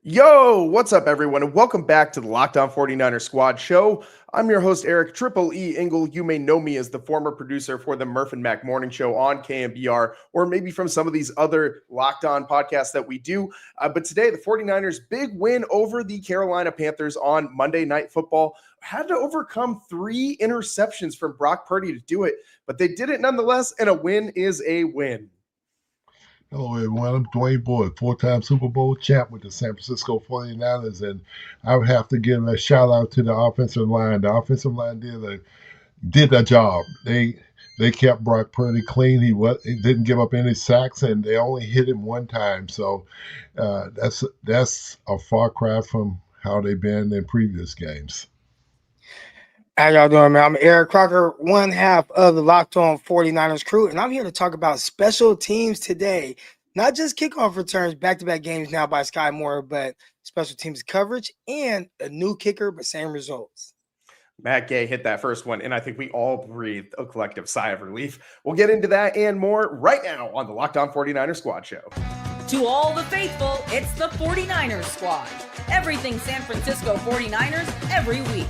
Yo, what's up, everyone, and welcome back to the Locked On 49ers Squad Show. I'm your host, Eric Triple E. Engel. You may know me as the former producer for the Murph and Mac Morning Show on KMBR, or maybe from some of these other Locked On podcasts that we do. But today, the 49ers' big win over the Carolina Panthers on Monday Night Football had to overcome 3 interceptions from Brock Purdy to do it, but they did it nonetheless, and a win is a win. Hello, everyone. I'm Dwayne Boyd, 4-time Super Bowl champ with the San Francisco 49ers, and I would have to give a shout out to the offensive line. The offensive line did their job. They kept Brock Purdy clean. He didn't give up any sacks, and they only hit him one time. So that's a far cry from how they've been in previous games. How y'all doing, man? I'm Eric Crocker, one half of the Locked On 49ers crew, and I'm here to talk about special teams today. Not just kickoff returns, back-to-back games now by Sky Moore, but special teams coverage and a new kicker, but same results. Matt Gay hit that first one, and I think we all breathed a collective sigh of relief. We'll get into that and more right now on the Locked On 49ers Squad Show. To all the faithful, it's the 49ers Squad. Everything San Francisco 49ers every week.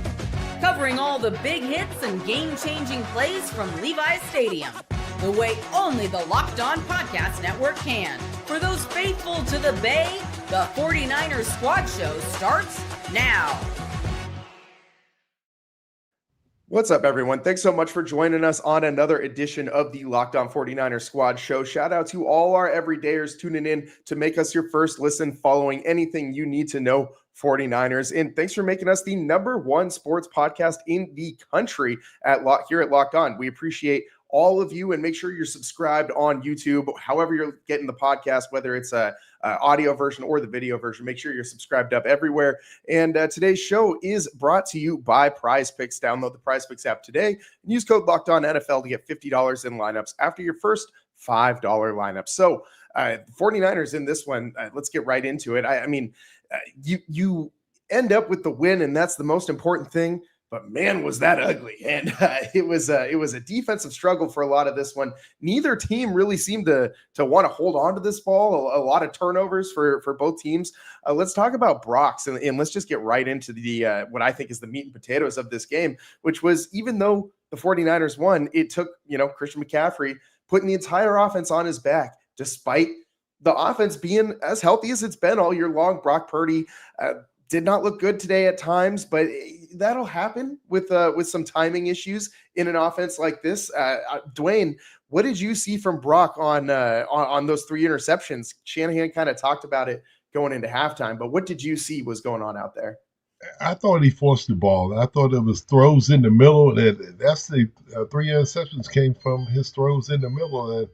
Covering all the big hits and game-changing plays from Levi's Stadium. The way only the Locked On Podcast Network can. For those faithful to the Bay, the 49ers Squad Show starts now. What's up, everyone? Thanks so much for joining us on another edition of the Locked On 49ers Squad Show. Shout out to all our everydayers tuning in to make us your first listen following anything you need to know 49ers. And thanks for making us the #1 sports podcast in the country here at Locked On. We appreciate all of you, and make sure you're subscribed on YouTube, however you're getting the podcast, whether it's a audio version or the video version. Make sure you're subscribed up everywhere. And today's show is brought to you by PrizePicks. Download the PrizePicks app today and use code LOCKEDONNFL to get $50 in lineups after your first $5 lineup. So 49ers in this one, let's get right into it. I mean, you end up with the win, and that's the most important thing. But man, was that ugly. And it was a defensive struggle for a lot of this one. Neither team really seemed to want to hold on to this ball. A lot of turnovers for both teams. Let's talk about Brock's, and let's just get right into the what I think is the meat and potatoes of this game, which was, even though the 49ers won, it took Christian McCaffrey putting the entire offense on his back, despite the offense being as healthy as it's been all year long. Brock Purdy did not look good today at times, but that'll happen with some timing issues in an offense like this. Dwayne, what did you see from Brock on those 3 interceptions? Shanahan kind of talked about it going into halftime, but what did you see was going on out there? I thought he forced the ball. I thought it was throws in the middle. That's the 3 interceptions came from his throws in the middle, and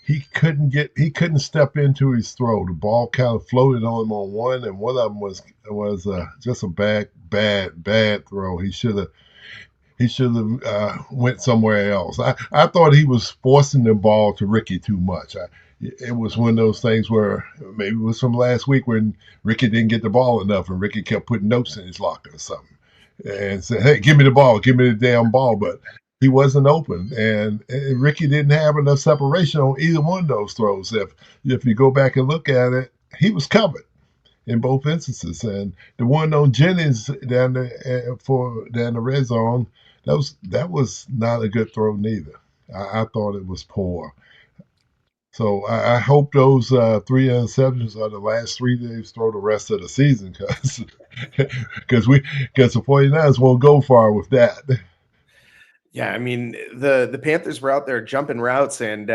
he couldn't step into his throw. The ball kind of floated on him on one, and one of them was just a bad throw. He should have went somewhere else. I thought he was forcing the ball to Ricky too much. It was one of those things where maybe it was from last week when Ricky didn't get the ball enough, and Ricky kept putting notes in his locker or something and said, "Hey, give me the ball, give me the damn ball." But he wasn't open, and Ricky didn't have enough separation on either one of those throws. If you go back and look at it, he was covered in both instances. And the one on Jennings down the red zone, that was not a good throw neither. I thought it was poor. So I hope those 3 interceptions are the last 3 they throw the rest of the season, because the 49ers won't go far with that. Yeah, I mean, the Panthers were out there jumping routes and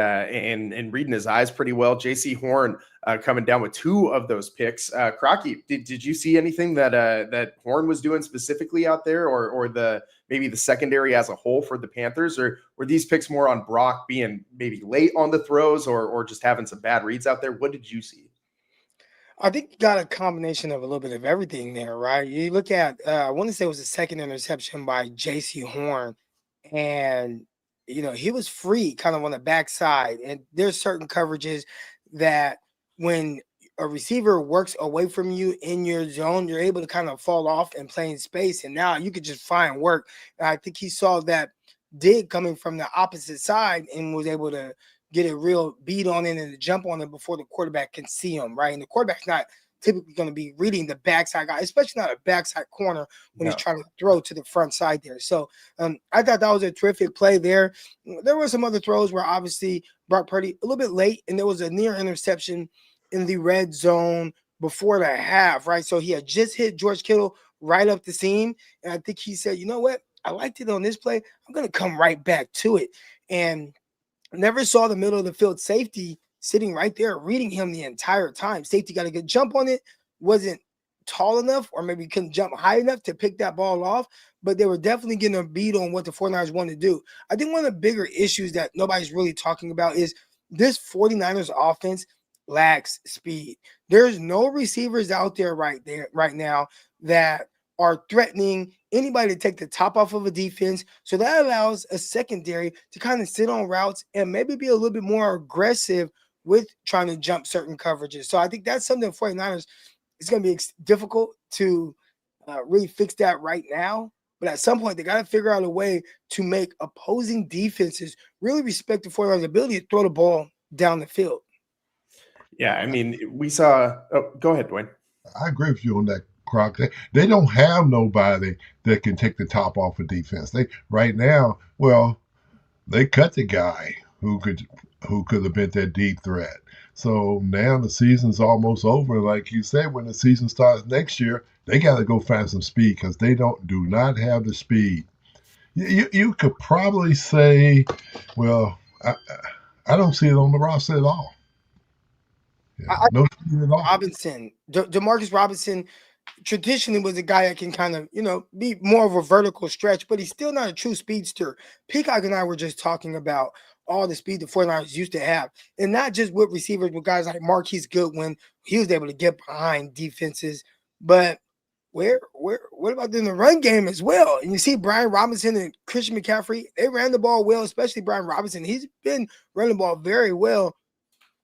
reading his eyes pretty well. J.C. Horn coming down with 2 of those picks. Crocky, did you see anything that Horn was doing specifically out there, or maybe the secondary as a whole for the Panthers, or were these picks more on Brock being maybe late on the throws, or just having some bad reads out there? What did you see? I think you got a combination of a little bit of everything there, right? You look at, I want to say it was the second interception by J.C. Horn, and he was free kind of on the backside, and there's certain coverages that when a receiver works away from you in your zone, you're able to kind of fall off and play in space, and now you could just find work. And I think he saw that dig coming from the opposite side and was able to get a real beat on it and jump on it before the quarterback can see him, right? And the quarterback's not typically going to be reading the backside guy, especially not a backside corner when he's trying to throw to the front side there. So I thought that was a terrific play there. There were some other throws where obviously Brock Purdy a little bit late, and there was a near interception in the red zone before the half, right? So he had just hit George Kittle right up the seam, and I think he said, you know what? I liked it on this play. I'm going to come right back to it. And never saw the middle of the field safety sitting right there reading him the entire time. Safety got a good jump on it, wasn't tall enough, or maybe couldn't jump high enough to pick that ball off, but they were definitely getting a beat on what the 49ers wanted to do. I think one of the bigger issues that nobody's really talking about is this 49ers offense lacks speed. There's no receivers out there right now that are threatening anybody to take the top off of a defense. So that allows a secondary to kind of sit on routes and maybe be a little bit more aggressive with trying to jump certain coverages. So I think that's something 49ers is going to be difficult to really fix that right now. But at some point, they got to figure out a way to make opposing defenses really respect the 49ers' ability to throw the ball down the field. Yeah, I mean, we saw go ahead, Dwayne. I agree with you on that, Croc. They don't have nobody that can take the top off of defense. Right now, they cut the guy who could have been that deep threat. So now the season's almost over. Like you said, when the season starts next year, they got to go find some speed because they do not have the speed. You could probably say, I don't see it on the roster at all. No speed at all. Robinson, Demarcus Robinson, traditionally was a guy that can kind of, be more of a vertical stretch, but he's still not a true speedster. Peacock and I were just talking about all the speed the 49ers used to have, and not just with receivers, with guys like Marquise Goodwin. He was able to get behind defenses, but what about in the run game as well? And you see Brian Robinson and Christian McCaffrey, they ran the ball well, especially Brian Robinson. He's been running the ball very well.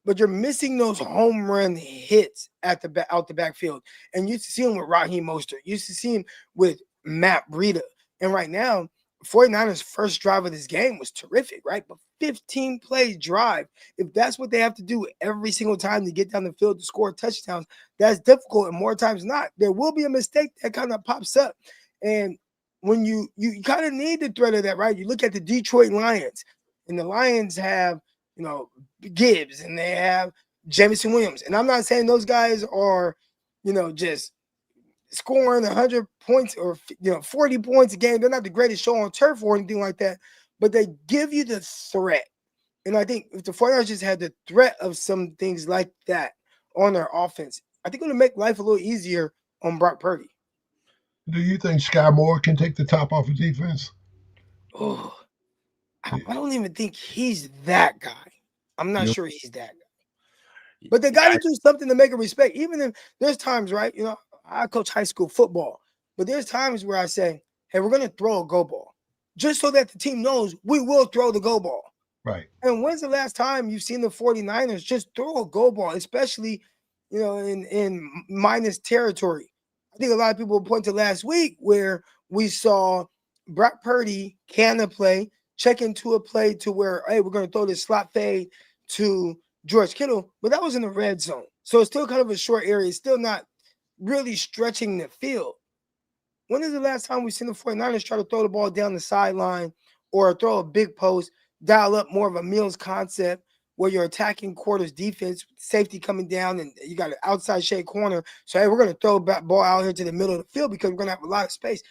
But you're missing those home run hits out the backfield. And you used to see him with Raheem Mostert. You used to see him with Matt Breida. And right now, 49ers' first drive of this game was terrific, right? But 15-play drive, if that's what they have to do every single time to get down the field to score touchdowns, that's difficult. And more times than not, there will be a mistake that kind of pops up. And when you kind of need the threat of that, right? You look at the Detroit Lions, and the Lions have Gibbs, and they have Jameson Williams. And I'm not saying those guys are, just scoring 100 points or 40 points a game. They're not the greatest show on turf or anything like that, but they give you the threat. And I think if the 49ers just had the threat of some things like that on their offense, I think it would make life a little easier on Brock Purdy. Do you think Sky Moore can take the top off of defense? Oh, I don't even think he's that guy. I'm not sure he's that guy. But they got to do something to make a respect. Even if there's times, right? I coach high school football, but there's times where I say, hey, we're going to throw a go ball just so that the team knows we will throw the go ball. Right. And when's the last time you've seen the 49ers just throw a go ball, especially, in minus territory? I think a lot of people will point to last week where we saw Brock Purdy can a play, check into a play to where, hey, we're going to throw this slot fade to George Kittle, but that was in the red zone. So it's still kind of a short area. It's still not really stretching the field. When is the last time we've seen the 49ers try to throw the ball down the sideline or throw a big post, dial up more of a Mills concept where you're attacking quarters defense, safety coming down, and you got an outside shade corner. So, hey, we're going to throw that ball out here to the middle of the field because we're going to have a lot of space.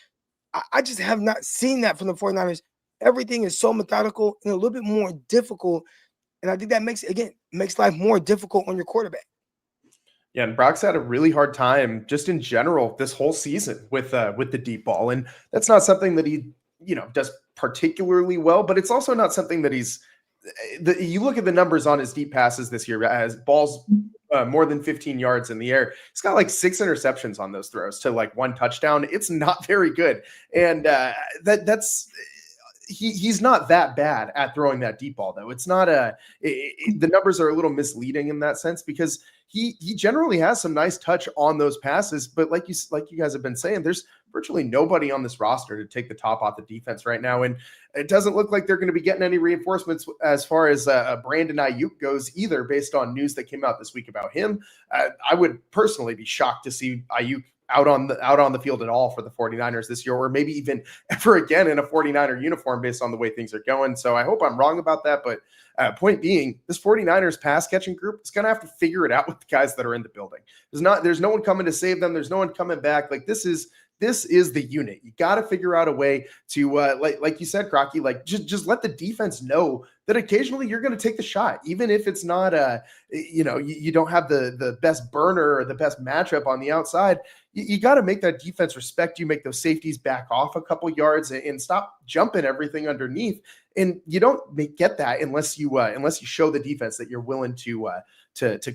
I just have not seen that from the 49ers. Everything is so methodical and a little bit more difficult. And I think that makes life more difficult on your quarterback. Yeah, and Brock's had a really hard time just in general this whole season with the deep ball. And that's not something that he, does particularly well, but it's also not something that you look at the numbers on his deep passes this year as balls more than 15 yards in the air. He's got like 6 interceptions on those throws to like 1 touchdown. It's not very good. And he's not that bad at throwing that deep ball, though. It's not the numbers are a little misleading in that sense because he generally has some nice touch on those passes. But like you guys have been saying, there's virtually nobody on this roster to take the top off the defense right now. And it doesn't look like they're going to be getting any reinforcements as far as Brandon Ayuk goes either, based on news that came out this week about him. I would personally be shocked to see Ayuk out on the field at all for the 49ers this year, or maybe even ever again in a 49er uniform based on the way things are going. So I hope I'm wrong about that. But point being, this 49ers pass catching group is going to have to figure it out with the guys that are in the building. There's no one coming to save them. There's no one coming back. Like this is the unit. You got to figure out a way to, like you said, Crocky, like just let the defense know that occasionally you're going to take the shot, even if it's not you don't have the best burner or the best matchup on the outside. You got to make that defense respect you, make those safeties back off a couple yards and stop jumping everything underneath. And you don't get that unless you show the defense that you're willing to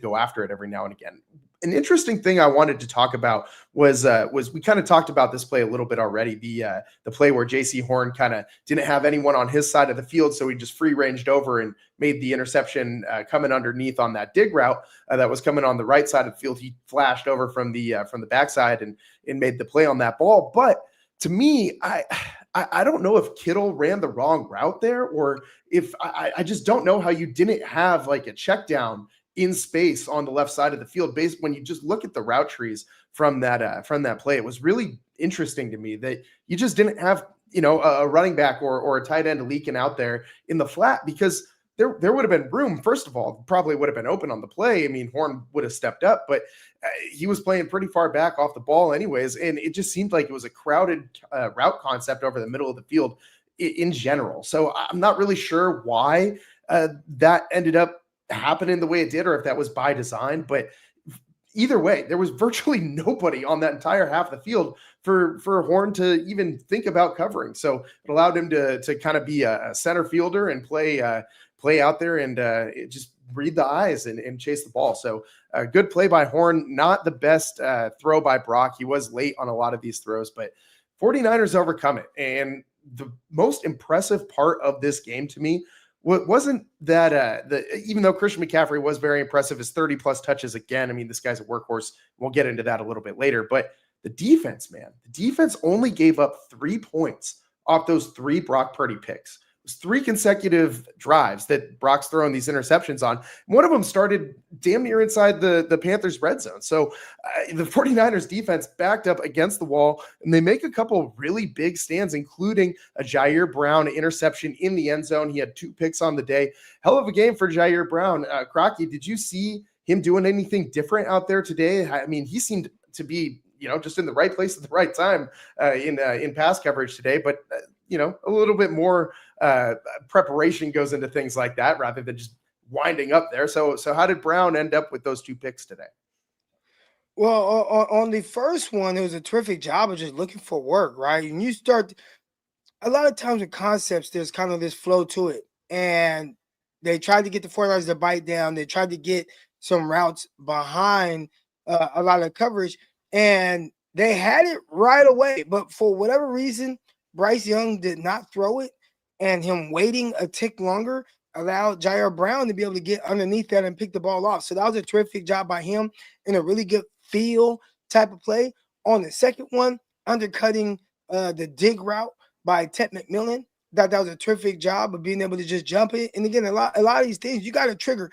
go after it every now and again. An interesting thing I wanted to talk about was we kind of talked about this play a little bit already. The play where J.C. Horn kind of didn't have anyone on his side of the field, so he just free ranged over and made the interception coming underneath on that dig route that was coming on the right side of the field. He flashed over from the backside and made the play on that ball. But to me, I don't know if Kittle ran the wrong route there, or if I just don't know how you didn't have like a check down in space on the left side of the field. Based when you just look at the route trees from that play, it was really interesting to me that you just didn't have a running back or a tight end leaking out there in the flat, because there would have been room. First of all, probably would have been open on the play. I mean, Horn would have stepped up, but he was playing pretty far back off the ball anyways, and it just seemed like it was a crowded route concept over the middle of the field in general. So I'm not really sure why that ended up happening the way it did, or if that was by design. But either way, there was virtually nobody on that entire half of the field for Horn to even think about covering. So it allowed him to kind of be a center fielder and play out there and just read the eyes and chase the ball. So a good play by Horn. Not the best throw by Brock. He was late on a lot of these throws, but 49ers overcome it. And the most impressive part of this game to me wasn't that even though Christian McCaffrey was very impressive, his 30+ touches again. I mean, this guy's a workhorse. We'll get into that a little bit later. But the defense, man, the defense only gave up 3 points off those 3 Brock Purdy picks. It was 3 consecutive drives that Brock's throwing these interceptions on. One of them started damn near inside the Panthers' red zone. So the 49ers defense backed up against the wall, and they make a couple really big stands, including a Jair Brown interception in the end zone. He had 2 picks on the day. Hell of a game for Jair Brown. Crocky, did you see him doing anything different out there today? I mean, he seemed to be, just in the right place at the right time in pass coverage today, but a little bit more preparation goes into things like that rather than just winding up there. So how did Brown end up with those 2 picks today? Well, on the first one, it was a terrific job of just looking for work, right? And you start a lot of times with concepts, there's kind of this flow to it. And they tried to get the 49ers to bite down. They tried to get some routes behind a lot of coverage, and they had it right away. But for whatever reason, Bryce Young did not throw it, and him waiting a tick longer allowed Jair Brown to be able to get underneath that and pick the ball off. So that was a terrific job by him in a really good feel type of play. On the second one, undercutting the dig route by Ted McMillan, that was a terrific job of being able to just jump it. And again, a lot of these things you got to trigger.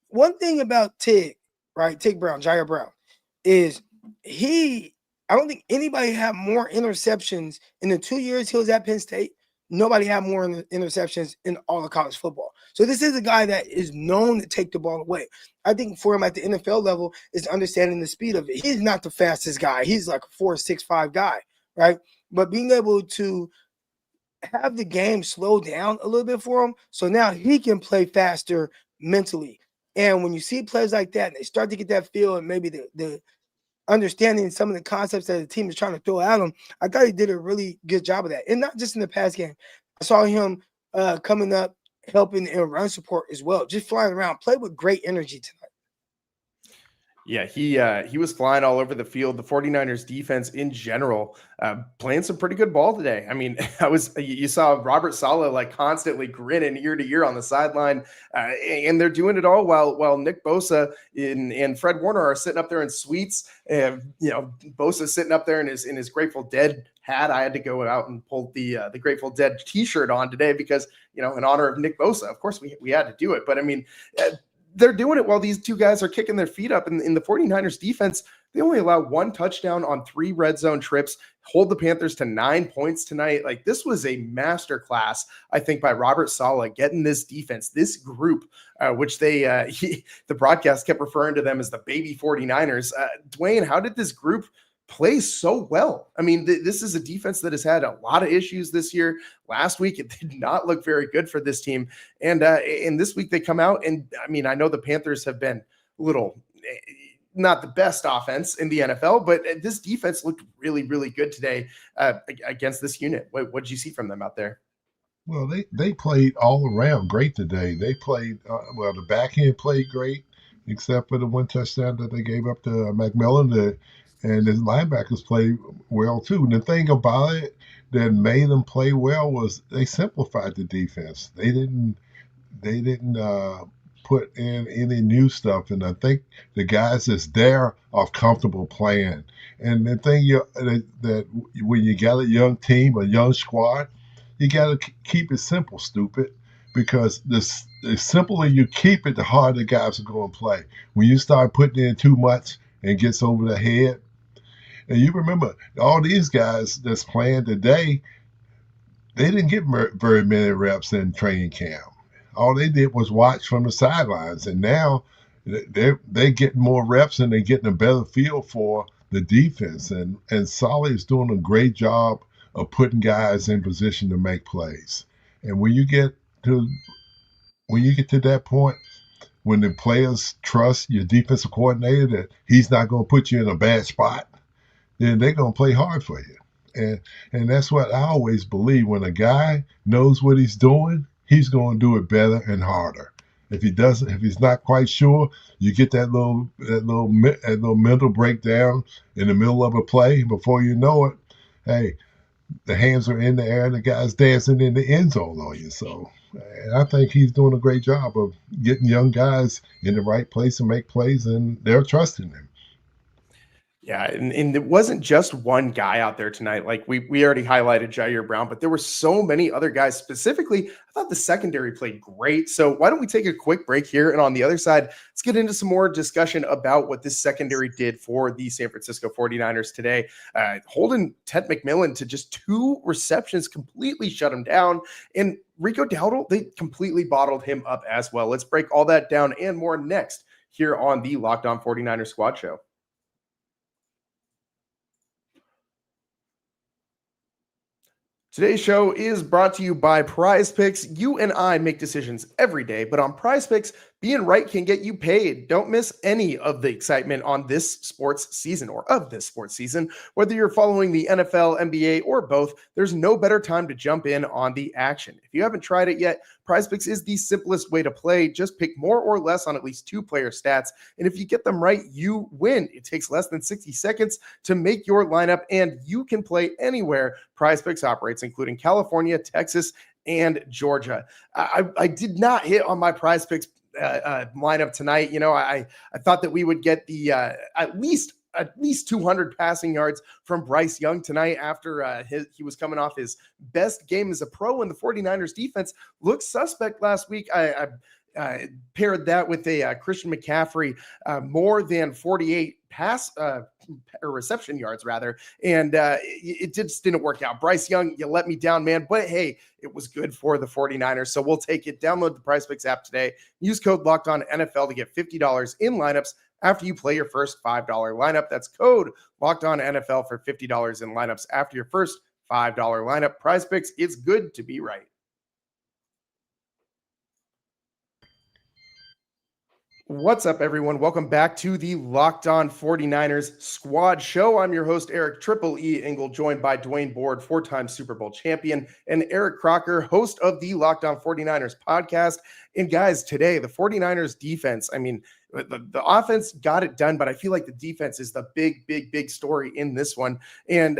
One thing about Tig Brown, Jair Brown, is I don't think anybody had more interceptions in the 2 years he was at Penn State. Nobody had more interceptions in all of college football. So this is a guy that is known to take the ball away. I think for him at the NFL level is understanding the speed of it. He's not the fastest guy. He's like a 4.65 guy, right? But being able to have the game slow down a little bit for him, so now he can play faster mentally. And when you see plays like that, and they start to get that feel and maybe the understanding some of the concepts that the team is trying to throw at him, I thought he did a really good job of that. And not just in the pass game. I saw him coming up, helping in run support as well, just flying around, played with great energy tonight. Yeah, he was flying all over the field. The 49ers defense in general playing some pretty good ball today. I mean, you saw Robert Saleh like constantly grinning ear to ear on the sideline, and they're doing it all while Nick Bosa and Fred Warner are sitting up there in suites. Bosa sitting up there in his Grateful Dead hat. I had to go out and pull the Grateful Dead T-shirt on today because in honor of Nick Bosa. Of course, we had to do it, but I mean. They're doing it while these two guys are kicking their feet up. In the 49ers defense, they only allow 1 touchdown on 3 red zone trips, hold the Panthers to 9 points tonight. Like, this was a masterclass, I think, by Robert Saleh getting this defense, this group, which the broadcast kept referring to them as the baby 49ers. Dwayne, how did this group play so well? I mean, this is a defense that has had a lot of issues this year. Last week, it did not look very good for this team. And this week they come out and, I mean, I know the Panthers have been a little not the best offense in the NFL, but this defense looked really, really good today against this unit. What did you see from them out there? Well, they played all around great today. They played, the back end played great, except for the 1 touchdown that they gave up to McMillan. And the linebackers played well, too. And the thing about it that made them play well was they simplified the defense. They didn't put in any new stuff. And I think the guys that's there are comfortable playing. And the thing that when you got a young team, a young squad, you got to keep it simple, stupid, because the simpler you keep it, the harder the guys are going to play. When you start putting in too much and gets over the head, and you remember all these guys that's playing today, they didn't get very many reps in training camp. All they did was watch from the sidelines, and now they're getting more reps and they're getting a better feel for the defense. And Saleh is doing a great job of putting guys in position to make plays. And when you get to that point, when the players trust your defensive coordinator that he's not going to put you in a bad spot, then they're going to play hard for you. And that's what I always believe. When a guy knows what he's doing, he's going to do it better and harder. If he's not quite sure, you get that little mental breakdown in the middle of a play. Before you know it, hey, the hands are in the air and the guy's dancing in the end zone on you. So I think he's doing a great job of getting young guys in the right place to make plays, and they're trusting him. Yeah, and it wasn't just one guy out there tonight. Like we already highlighted Jair Brown, but there were so many other guys. Specifically, I thought the secondary played great. So why don't we take a quick break here? And on the other side, let's get into some more discussion about what this secondary did for the San Francisco 49ers today. Holding Ted McMillan to just 2 receptions completely shut him down. And Rico Dowdle, they completely bottled him up as well. Let's break all that down and more next here on the Locked On 49ers Squad Show. Today's show is brought to you by PrizePicks. You and I make decisions every day, but on PrizePicks, being right can get you paid. Don't miss any of the excitement on this sports season or of this sports season. Whether you're following the NFL, NBA, or both, there's no better time to jump in on the action. If you haven't tried it yet, PrizePicks is the simplest way to play. Just pick more or less on at least 2 player stats, and if you get them right, you win. It takes less than 60 seconds to make your lineup, and you can play anywhere PrizePicks operates, including California, Texas, and Georgia. I did not hit on my PrizePicks lineup tonight. I thought that we would get the at least 200 passing yards from Bryce Young tonight after he was coming off his best game as a pro, and the 49ers defense looked suspect last week. I paired that with a Christian McCaffrey more than 48 pass or reception yards rather, and it just didn't work out. Bryce Young, you let me down, man, but hey, it was good for the 49ers, so we'll take it. Download the PrizePicks app today. Use code LOCKEDONNFL to get $50 in lineups after you play your first $5 lineup. That's code LOCKEDONNFL for $50 in lineups after your first $5 lineup. PrizePicks, it's good to be right. What's up, everyone? Welcome back to the Locked On 49ers Squad Show. I'm your host, Eric Triple E Engel, joined by Dwayne Board, four-time Super Bowl champion, and Eric Crocker, host of the Locked On 49ers podcast. And guys, today, the 49ers defense, I mean, the offense got it done, but I feel like the defense is the big story in this one. And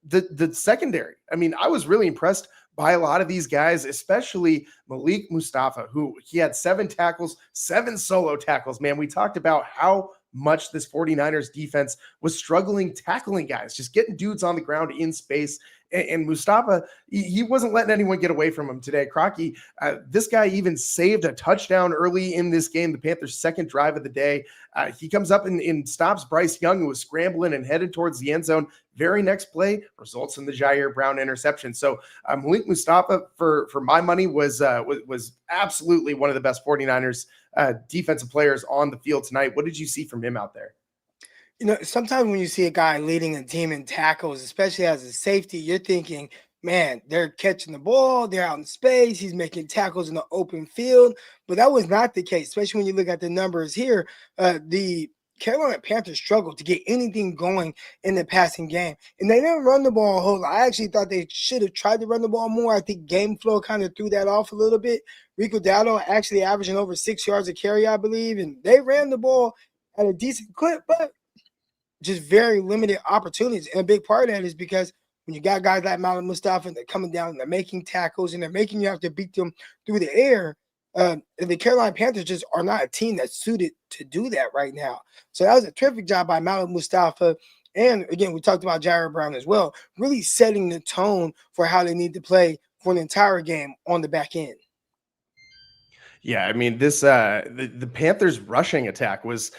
the secondary, I mean, I was really impressed by a lot of these guys, especially Malik Mustafa, who he had 7 tackles, 7 solo tackles. Man, we talked about how much this 49ers defense was struggling tackling guys, just getting dudes on the ground in space. And Mustafa, he wasn't letting anyone get away from him today. Crocky, this guy even saved a touchdown early in this game, the Panthers' second drive of the day. He comes up and stops Bryce Young, who was scrambling and headed towards the end zone. Very next play results in the Jair Brown interception. So Malik Mustafa, for my money, was absolutely one of the best 49ers defensive players on the field tonight. What did you see from him out there? You know, sometimes when you see a guy leading a team in tackles, especially as a safety, you're thinking, man, they're catching the ball, they're out in space, he's making tackles in the open field. But that was not the case, especially when you look at the numbers here. The Carolina Panthers struggled to get anything going in the passing game. And they didn't run the ball a whole lot. I actually thought they should have tried to run the ball more. I think game flow kind of threw that off a little bit. Rico Dowdle actually averaging over 6 yards a carry, I believe. And they ran the ball at a decent clip, but just very limited opportunities. And a big part of that is because when you got guys like Malik Mustafa and they're coming down and they're making tackles and they're making you have to beat them through the air, the Carolina Panthers just are not a team that's suited to do that right now. So that was a terrific job by Malik Mustafa. And again, we talked about Jair Brown as well, really setting the tone for how they need to play for an entire game on the back end. Yeah, I mean, this the Panthers rushing attack was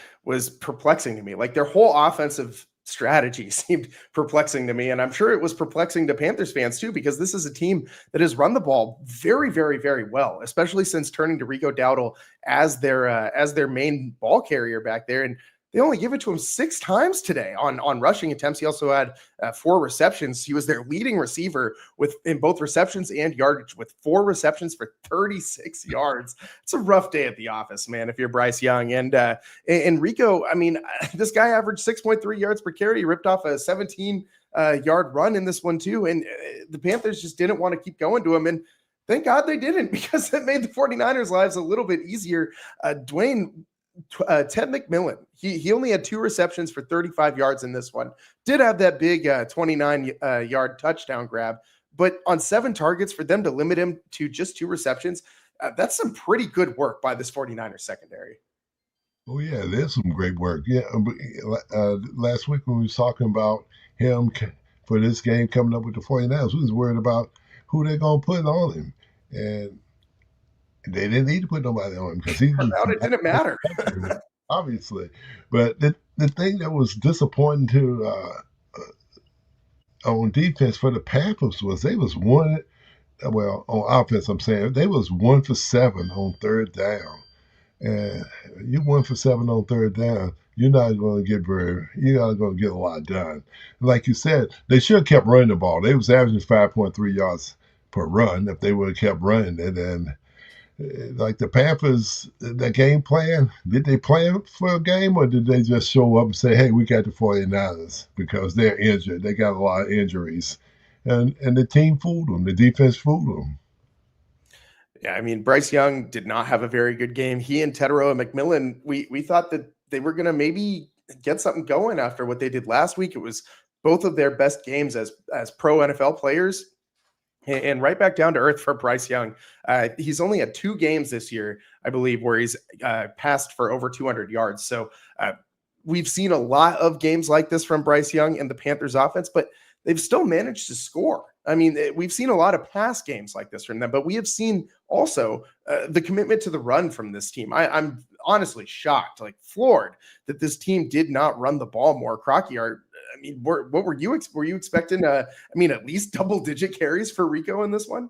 perplexing to me. Like, their whole offensive strategy seemed perplexing to me, and I'm sure it was perplexing to Panthers fans too, because this is a team that has run the ball very well, especially since turning to Rico Dowdle as their main ball carrier back there. And they only give it to him 6 times today on rushing attempts. He also had 4 receptions. He was their leading receiver in both receptions and yardage, with 4 receptions for 36 yards. It's a rough day at the office, man, if you're Bryce Young. And Rico, I mean, this guy averaged 6.3 yards per carry. He ripped off a 17-yard run in this one too. And the Panthers just didn't want to keep going to him. And thank God they didn't, because it made the 49ers' lives a little bit easier. Dwayne, Ted McMillan, he only had 2 receptions for 35 yards in this one. Did have that big 29-yard touchdown grab, but on 7 targets, for them to limit him to just 2 receptions, that's some pretty good work by this 49ers secondary. Oh, yeah, there's some great work. Yeah, last week when we was talking about him for this game coming up with the 49ers, we was worried about who they're going to put on him. And they didn't need to put nobody on him because he it didn't matter. Obviously. But the thing that was disappointing to on defense for the Panthers was they was on offense, I'm saying, they was 1 for 7 on 3rd down. And you 1 for 7 on 3rd down, you're not going to get a lot done. Like you said, they should have kept running the ball. They was averaging 5.3 yards per run if they would have kept running it. And like the Panthers, the game plan, did they plan for a game, or did they just show up and say, hey, we got the 49ers because they're injured? They got a lot of injuries. And the team fooled them. The defense fooled them. Yeah, I mean, Bryce Young did not have a very good game. He and Tetero and McMillan, we thought that they were going to maybe get something going after what they did last week. It was both of their best games as pro NFL players. And right back down to earth for Bryce Young. He's only had 2 games this year, I believe, where he's passed for over 200 yards. So we've seen a lot of games like this from Bryce Young and the Panthers offense, but they've still managed to score. I mean, we've seen a lot of pass games like this from them, but we have seen also the commitment to the run from this team. I'm honestly shocked, like floored, that this team did not run the ball more. Crocky, I mean, what were you expecting? I mean, at least double-digit carries for Rico in this one?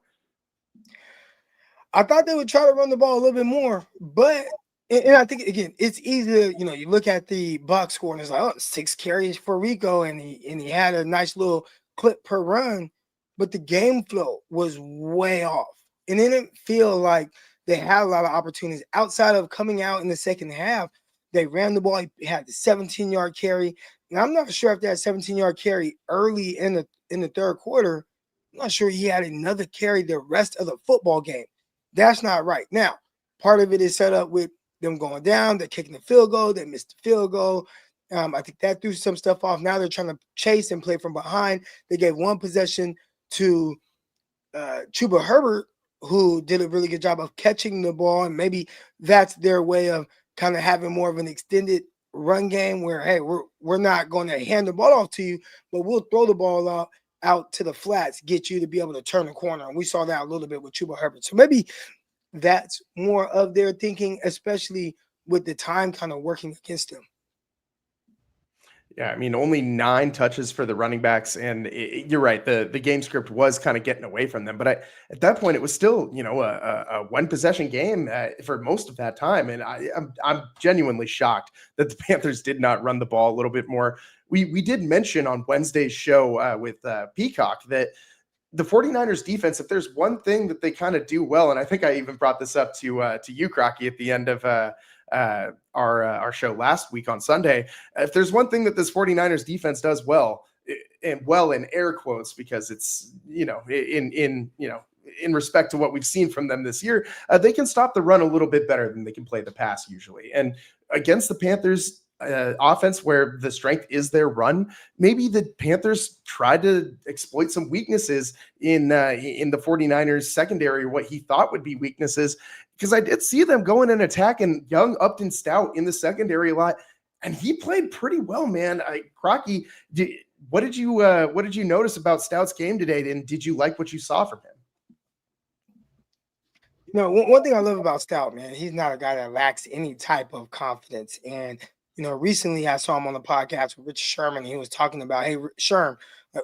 I thought they would try to run the ball a little bit more, but and I think, again, it's easy to, you look at the box score and it's like, 6 carries for Rico, and he had a nice little clip per run, but the game flow was way off. And it didn't feel like they had a lot of opportunities outside of coming out in the second half. They ran the ball. He had the 17-yard carry. And I'm not sure if that 17-yard carry early in the third quarter, I'm not sure he had another carry the rest of the football game. That's not right. Now, part of it is set up with them going down. They're kicking the field goal. They missed the field goal. I think that threw some stuff off. Now they're trying to chase and play from behind. They gave one possession to Chuba Herbert, who did a really good job of catching the ball. And maybe that's their way of kind of having more of an extended run game where, hey, we're not going to hand the ball off to you, but we'll throw the ball out to the flats, get you to be able to turn the corner. And we saw that a little bit with Chuba Herbert. So maybe that's more of their thinking, especially with the time kind of working against them. Yeah, I mean, only 9 touches for the running backs, and you're right. The game script was kind of getting away from them, but at that point, it was still, a one possession game for most of that time, and I'm genuinely shocked that the Panthers did not run the ball a little bit more. We did mention on Wednesday's show with Peacock that the 49ers defense, if there's one thing that they kind of do well, and I think I even brought this up to you, Crocky, at the end of our show last week on Sunday. If there's one thing that this 49ers defense does well, and well in air quotes, because it's, in respect to what we've seen from them this year, they can stop the run a little bit better than they can play the pass usually. And against the Panthers offense, where the strength is their run, maybe the Panthers tried to exploit some weaknesses in the 49ers secondary, what he thought would be weaknesses, because I did see them going and attacking young Upton Stout in the secondary a lot, and he played pretty well, man. Crocky, what did you notice about Stout's game today, and did you like what you saw from him? One thing I love about Stout, man, he's not a guy that lacks any type of confidence. And recently I saw him on the podcast with Rich Sherman. He was talking about, hey, Sherm,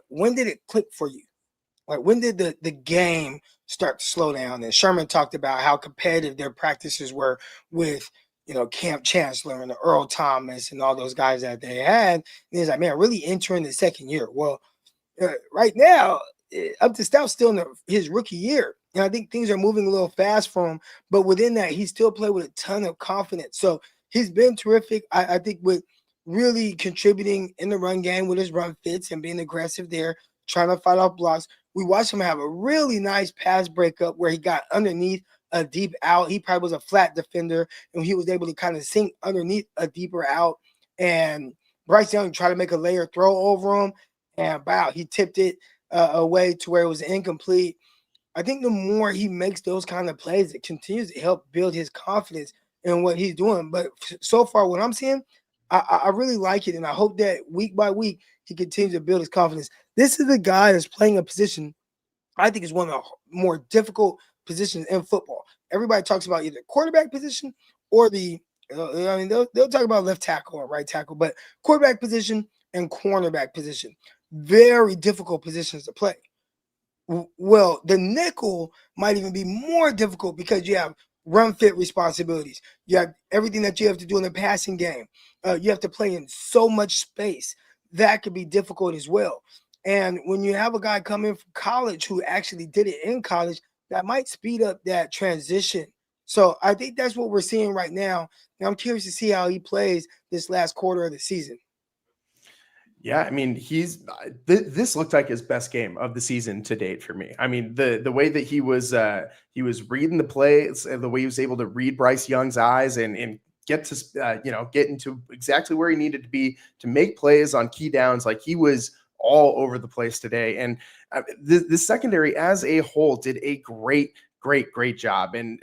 when did it click for you? Like, when did the game start to slow down? And Sherman talked about how competitive their practices were with, Camp Chancellor and Earl Thomas and all those guys that they had. And he's like, man, really entering the second year. Well, right now, up to Stout still in his rookie year. And I think things are moving a little fast for him. But within that, he still played with a ton of confidence. So he's been terrific. I think with really contributing in the run game with his run fits and being aggressive there, trying to fight off blocks. We watched him have a really nice pass breakup where he got underneath a deep out. He probably was a flat defender, and he was able to kind of sink underneath a deeper out. And Bryce Young tried to make a layer throw over him, and wow, he tipped it away to where it was incomplete. I think the more he makes those kind of plays, it continues to help build his confidence in what he's doing. But so far, what I'm seeing, I really like it, and I hope that week by week he continues to build his confidence. This is a guy that's playing a position I think is one of the more difficult positions in football. Everybody talks about either quarterback position or they'll talk about left tackle or right tackle, but quarterback position and cornerback position, very difficult positions to play. Well, the nickel might even be more difficult because you have run fit responsibilities. You have everything that you have to do in the passing game. You have to play in so much space. That could be difficult as well. And when you have a guy come in from college who actually did it in college, that might speed up that transition. So I think that's what we're seeing right now. And I'm curious to see how he plays this last quarter of the season. Yeah, I mean, this looked like his best game of the season to date for me. I mean, the way that he was reading the plays, the way he was able to read Bryce Young's eyes and get to get into exactly where he needed to be to make plays on key downs. Like, he was all over the place today. And the secondary as a whole did a great job. And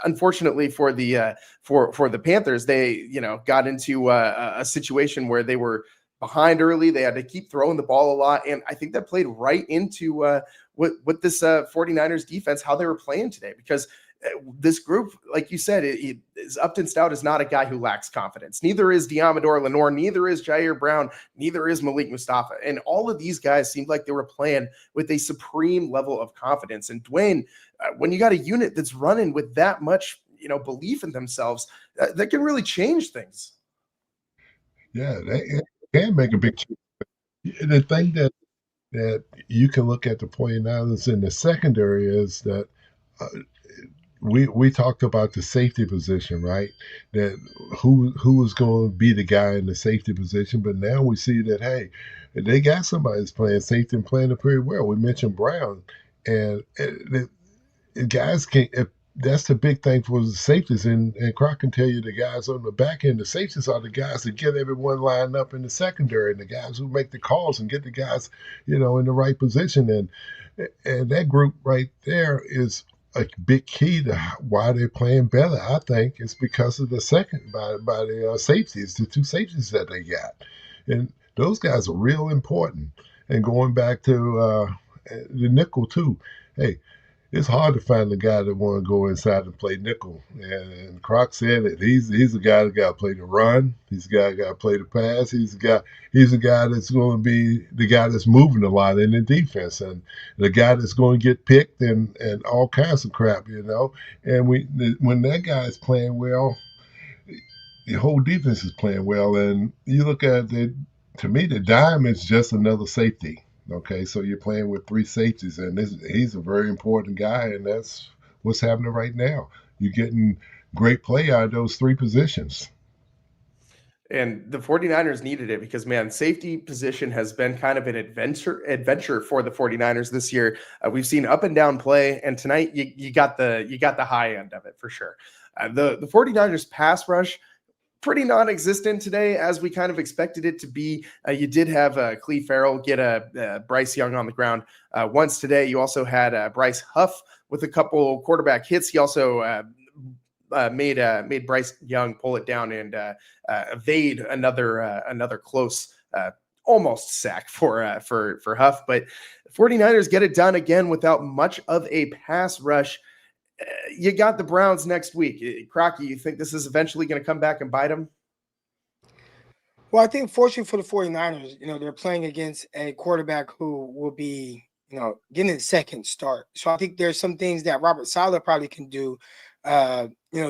unfortunately for the Panthers, they got into a situation where they were behind early. They had to keep throwing the ball a lot. And I think that played right into what this 49ers defense, how they were playing today, because this group, like you said, Upton Stout is not a guy who lacks confidence. Neither is Diamador Lenore. Neither is Jair Brown. Neither is Malik Mustafa. And all of these guys seemed like they were playing with a supreme level of confidence. And Dwayne, when you got a unit that's running with that much, belief in themselves, that can really change things. Yeah, they can make a big change. The thing that you can look at the 49ers in the secondary is that we talked about the safety position, right? That who was going to be the guy in the safety position, but now we see that hey, they got somebody that's playing safety and playing it pretty well. We mentioned Brown, and the guys can. If that's the big thing for the safeties, and Croc can tell you the guys on the back end. The safeties are the guys that get everyone lined up in the secondary, and the guys who make the calls and get the guys, in the right position. And that group right there is a big key to why they're playing better. I think it's because of the second by the safeties, the two safeties that they got, and those guys are real important. And going back to the nickel too, hey, it's hard to find a guy that want to go inside and play nickel. And Croc said it. He's a guy that got to play the run. He's a guy that got to play the pass. He's a guy that's going to be the guy that's moving a lot in the defense, and the guy that's going to get picked and all kinds of crap, And when that guy is playing well, the whole defense is playing well. And you look at it, to me, the dime is just another safety. Okay, so you're playing with three safeties, and he's a very important guy, and that's what's happening right now. You're getting great play out of those three positions. And the 49ers needed it because, man, safety position has been kind of an adventure for the 49ers this year. We've seen up and down play, and tonight you got the high end of it for sure. The 49ers pass rush, pretty non-existent today, as we kind of expected it to be. You did have Cleve Farrell get a Bryce Young on the ground once today. You also had Bryce Huff with a couple quarterback hits. He also made Bryce Young pull it down and evade another close almost sack for Huff. But 49ers get it done again without much of a pass rush. You got the Browns next week. Crocky, you think this is eventually going to come back and bite them? Well, I think fortunately for the 49ers, they're playing against a quarterback who will be, getting a second start. So I think there's some things that Robert Saleh probably can do,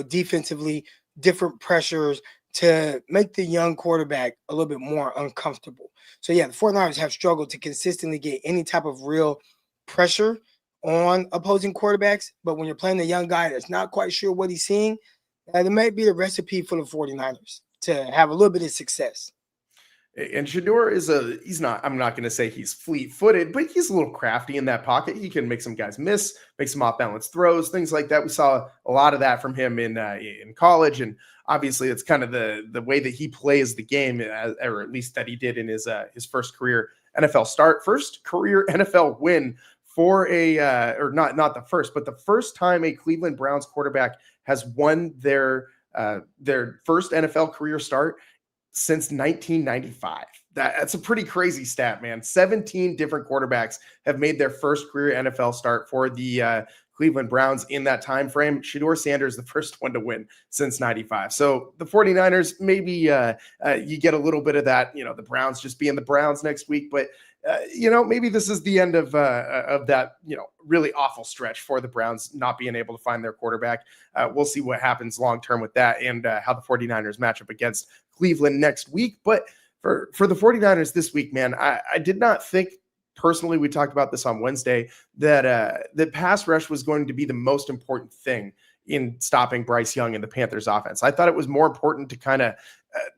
defensively, different pressures to make the young quarterback a little bit more uncomfortable. So, yeah, the 49ers have struggled to consistently get any type of real pressure on opposing quarterbacks, but when you're playing a young guy that's not quite sure what he's seeing, there might be a recipe for the 49ers to have a little bit of success. And Shedeur I'm not going to say he's fleet-footed, but he's a little crafty in that pocket. He can make some guys miss, make some off-balance throws, things like that. We saw a lot of that from him in college, and obviously it's kind of the way that he plays the game, or at least that he did in his first career NFL start, first career NFL win for or not the first, but the first time a Cleveland Browns quarterback has won their first NFL career start since 1995. That's a pretty crazy stat, man. 17 different quarterbacks have made their first career NFL start for the Cleveland Browns in that time frame. Shedeur Sanders, the first one to win since 95. So the 49ers, maybe you get a little bit of that, the Browns just being the Browns next week, but maybe this is the end of that, really awful stretch for the Browns not being able to find their quarterback. We'll see what happens long-term with that and how the 49ers match up against Cleveland next week. But for the 49ers this week, man, I did not think personally, we talked about this on Wednesday, that the pass rush was going to be the most important thing in stopping Bryce Young and the Panthers offense. I thought it was more important to kind of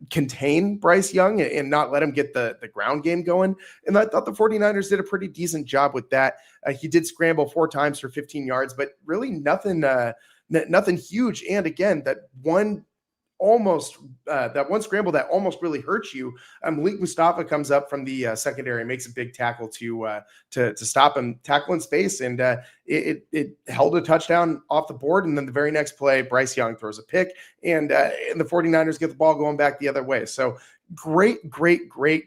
contain Bryce Young and not let him get the ground game going. And I thought the 49ers did a pretty decent job with that. He did scramble 4 times for 15 yards, but really nothing huge. And again, that one scramble that almost really hurts you. Malik Mustafa comes up from the secondary and makes a big tackle to stop him, tackle in space, and it held a touchdown off the board. And then the very next play, Bryce Young throws a pick, and the 49ers get the ball going back the other way. So great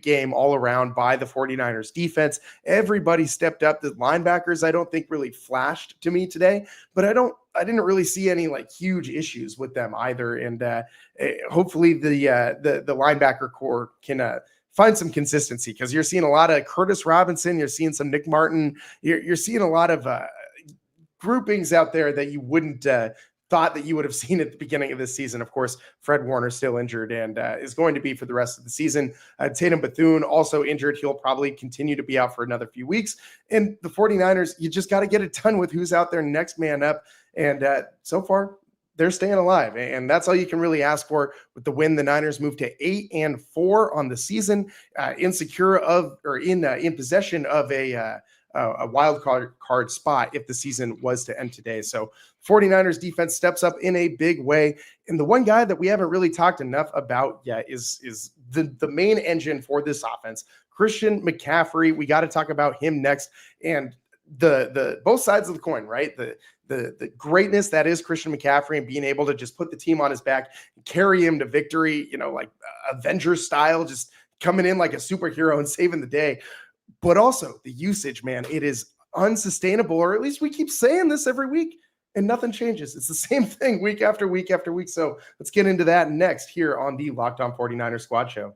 game all around by the 49ers defense. Everybody stepped up. The linebackers, I don't think really flashed to me today, but I didn't really see any huge issues with them either. And hopefully the linebacker core can find some consistency, because you're seeing a lot of Curtis Robinson, you're seeing some Nick Martin, you're seeing a lot of groupings out there that you wouldn't thought that you would have seen at the beginning of this season. Of course, Fred Warner still injured and is going to be for the rest of the season. Tatum Bethune also injured. He'll probably continue to be out for another few weeks. And the 49ers, you just got to get it done with who's out there next man up. And so far, they're staying alive, and that's all you can really ask for. With the win, the Niners moved to 8-4 on the season, in possession of a wild card spot if the season was to end today. So 49ers defense steps up in a big way. And the one guy that we haven't really talked enough about yet is the main engine for this offense, Christian McCaffrey. We got to talk about him next. And the both sides of the coin, right? The greatness that is Christian McCaffrey and being able to just put the team on his back and carry him to victory, like Avengers style, just coming in like a superhero and saving the day. But also the usage, man, it is unsustainable, or at least we keep saying this every week and nothing changes. It's the same thing week after week after week. So let's get into that next here on the Locked On 49ers Squad Show.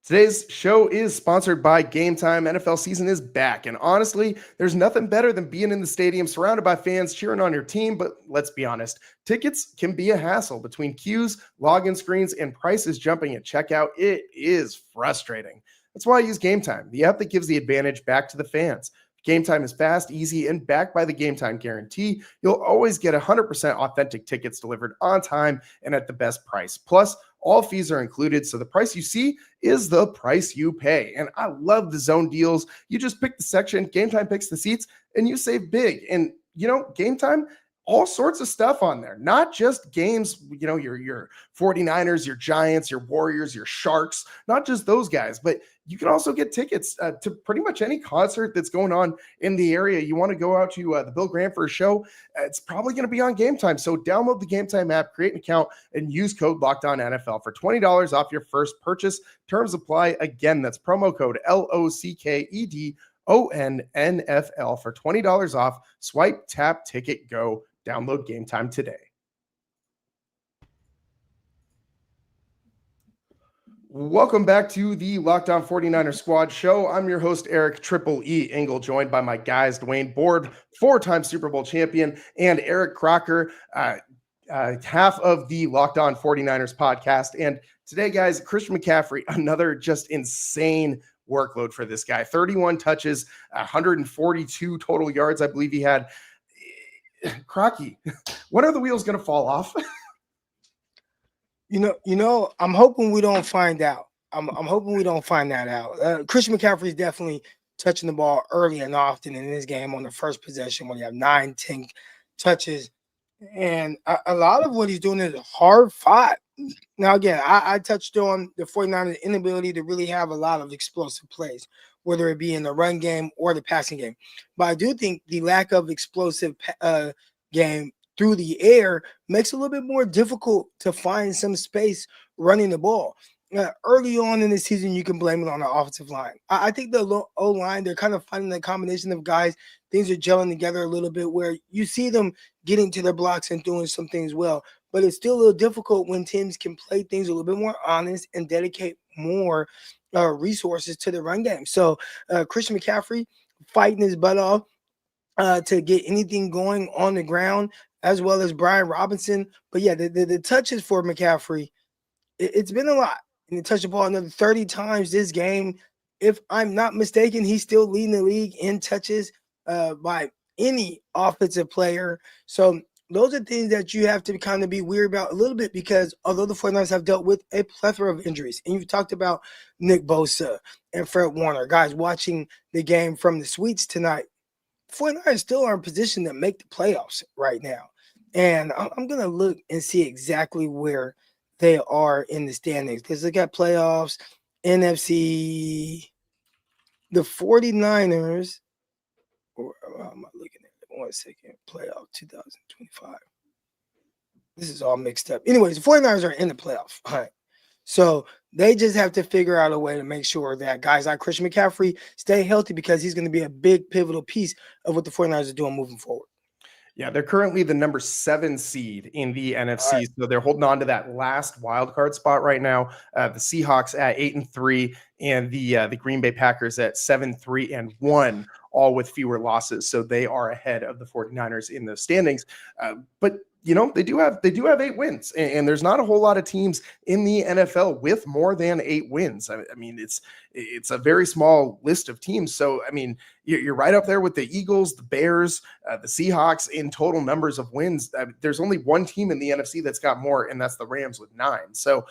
Today's show is sponsored by Gametime. NFL season is back, and honestly, there's nothing better than being in the stadium surrounded by fans cheering on your team. But let's be honest, tickets can be a hassle. Between queues, login screens, and prices jumping at checkout, it is frustrating. That's why I use Gametime, the app that gives the advantage back to the fans. Gametime is fast, easy, and backed by the Gametime guarantee. You'll always get 100% authentic tickets delivered on time and at the best price. Plus, all fees are included, so the price you see is the price you pay. And I love the zone deals. You just pick the section, Gametime picks the seats, and you save big. And, Gametime, all sorts of stuff on there, not just games, your 49ers, your Giants, your Warriors, your Sharks, not just those guys, but you can also get tickets to pretty much any concert that's going on in the area. You want to go out to the Bill Graham for a show, it's probably going to be on Gametime. So download the Gametime app, create an account, and use code LOCKEDONNFL for $20 off your first purchase. Terms apply. Again, that's promo code LOCKEDONNFL for $20 off. Swipe, tap, ticket, go. Download Gametime today. Welcome back to the Locked On 49ers Squad Show. I'm your host, Eric Triple E Engel, joined by my guys, Dwayne Board, 4-time Super Bowl champion, and Eric Crocker, half of the Locked On 49ers podcast. And today, guys, Christian McCaffrey, another just insane workload for this guy. 31 touches, 142 total yards, I believe he had. Crocky, when are the wheels going to fall off? I'm hoping we don't find out. I'm hoping we don't find that out. Christian McCaffrey is definitely touching the ball early and often in this game on the first possession when you have 9-10 touches. And a lot of what he's doing is hard fought. Now, again, I touched on the 49ers' inability to really have a lot of explosive plays, whether it be in the run game or the passing game. But I do think the lack of explosive game through the air makes it a little bit more difficult to find some space running the ball. Early on in the season, you can blame it on the offensive line. I think the O-line, they're kind of finding the combination of guys. Things are gelling together a little bit where you see them getting to their blocks and doing some things well. But it's still a little difficult when teams can play things a little bit more honest and dedicate more resources to the run game. So Christian McCaffrey fighting his butt off to get anything going on the ground, as well as Brian Robinson. But yeah, the touches for McCaffrey, it's been a lot. And he touched the ball another 30 times this game. If I'm not mistaken, he's still leading the league in touches by any offensive player. So those are things that you have to kind of be weird about a little bit, because although the 49ers have dealt with a plethora of injuries, and you've talked about Nick Bosa and Fred Warner, guys watching the game from the suites tonight, the 49ers still are in position to make the playoffs right now. And I'm going to look and see exactly where they are in the standings. Let's look at playoffs, NFC, the 49ers. Or how am I looking at it? 1 second. Playoff 2025. This is all mixed up. Anyways, the 49ers are in the playoffs. All right. So they just have to figure out a way to make sure that guys like Christian McCaffrey stay healthy, because he's going to be a big pivotal piece of what the 49ers are doing moving forward. Yeah, they're currently the number 7 seed in the NFC, right. So they're holding on to that last wild card spot right now. The Seahawks at 8-3, and the Green Bay Packers at 7-3-1, all with fewer losses. So they are ahead of the 49ers in the standings. But they do have 8 wins, and there's not a whole lot of teams in the NFL with more than 8 wins. I mean, it's a very small list of teams. So, I mean, you're right up there with the Eagles, the Bears, the Seahawks in total numbers of wins. There's only one team in the NFC that's got more, and that's the Rams with 9. So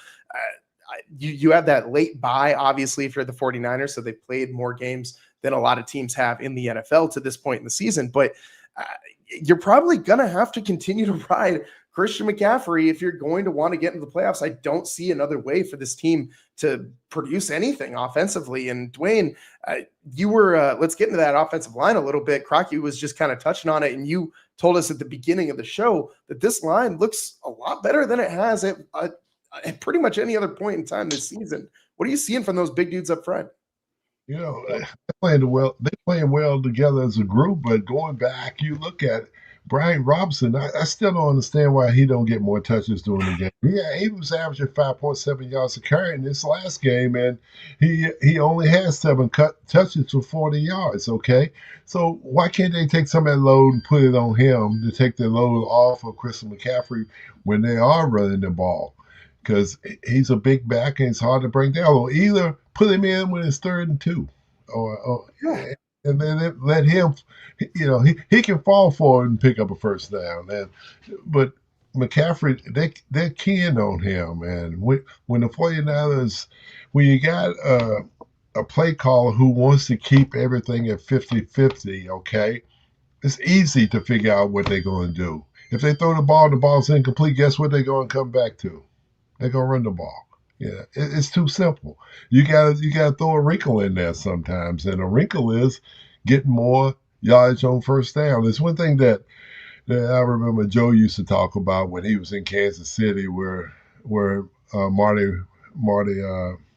you have that late bye, obviously, for the 49ers. So they played more games than a lot of teams have in the NFL to this point in the season. But you're probably going to have to continue to ride Christian McCaffrey if you're going to want to get into the playoffs. I don't see another way for this team to produce anything offensively. And Dwayne, you were, let's get into that offensive line a little bit. Crocky was just kind of touching on it. And you told us at the beginning of the show that this line looks a lot better than it has at pretty much any other point in time this season. What are you seeing from those big dudes up front? They're playing well together as a group, but going back, you look at Brian Robinson, I still don't understand why he don't get more touches during the game. Yeah, he was averaging 5.7 yards a carry in this last game, and he only has 7 touches for 40 yards, okay? So why can't they take some of that load and put it on him to take the load off of Christian McCaffrey when they are running the ball? Because he's a big back and it's hard to bring down. Or either put him in when it's 3rd and 2, and then let him, he can fall forward and pick up a first down. But McCaffrey, they're keying on him. And when the 49ers, when you got a play caller who wants to keep everything at 50-50, okay, it's easy to figure out what they're going to do. If they throw the ball and the ball's incomplete, guess what they're going to come back to? They're gonna run the ball. Yeah, it's too simple. You gotta throw a wrinkle in there sometimes, and a wrinkle is getting more yardage on first down. There's one thing that I remember Joe used to talk about when he was in Kansas City, where Marty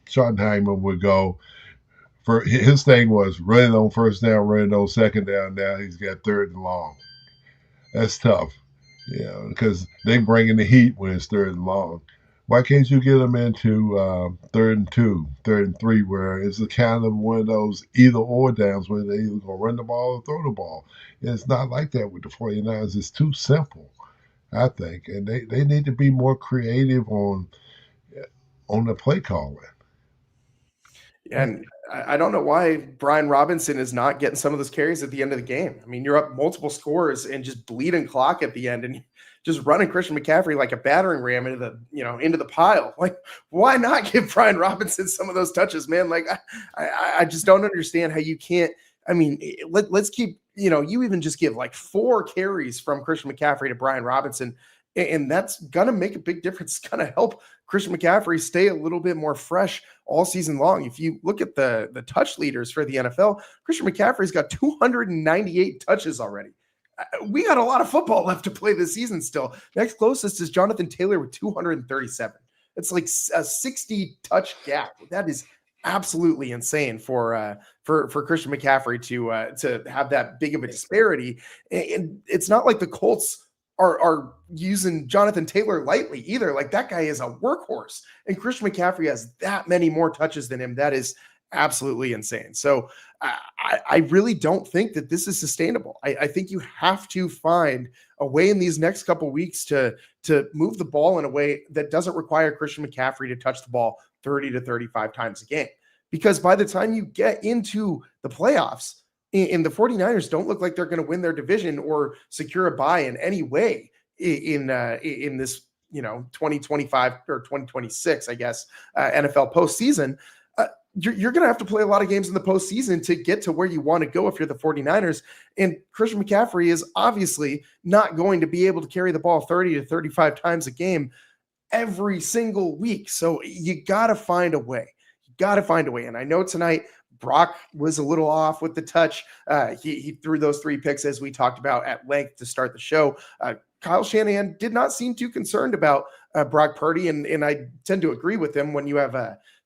Schottenheimer would go. His thing was running on first down, running on second down. Now he's got 3rd and long. That's tough, because they bring in the heat when it's 3rd and long. Why can't you get them into 3rd and 2, 3rd and 3, where it's a kind of one of those either or downs where they either going to run the ball or throw the ball? And it's not like that with the 49ers. It's too simple, I think. And they need to be more creative on the play calling. And I don't know why Brian Robinson is not getting some of those carries at the end of the game. I mean, you're up multiple scores and just bleeding clock at the end, and just running Christian McCaffrey like a battering ram into the pile. Like, why not give Brian Robinson some of those touches, man? Like, I just don't understand how you can't. I mean, let's keep, you even just give like 4 carries from Christian McCaffrey to Brian Robinson, and that's going to make a big difference. It's going to help Christian McCaffrey stay a little bit more fresh all season long. If you look at the touch leaders for the NFL, Christian McCaffrey's got 298 touches already. We got a lot of football left to play this season still. Next closest is Jonathan Taylor with 237. It's like a 60 touch gap. That is absolutely insane for Christian McCaffrey to have that big of a disparity. And it's not like the Colts are using Jonathan Taylor lightly either. Like, that guy is a workhorse, and Christian McCaffrey has that many more touches than him. That is absolutely insane. So I really don't think that this is sustainable. I think you have to find a way in these next couple weeks to move the ball in a way that doesn't require Christian McCaffrey to touch the ball 30 to 35 times a game. Because by the time you get into the playoffs, and the 49ers don't look like they're going to win their division or secure a bye in any way in this 2025 or 2026, I guess, NFL postseason. You're going to have to play a lot of games in the postseason to get to where you want to go if you're the 49ers. And Christian McCaffrey is obviously not going to be able to carry the ball 30 to 35 times a game every single week. So you got to find a way. And I know tonight Brock was a little off with the touch. He threw those 3 picks, as we talked about at length to start the show. Kyle Shanahan did not seem too concerned about Brock Purdy, and I tend to agree with him. When you have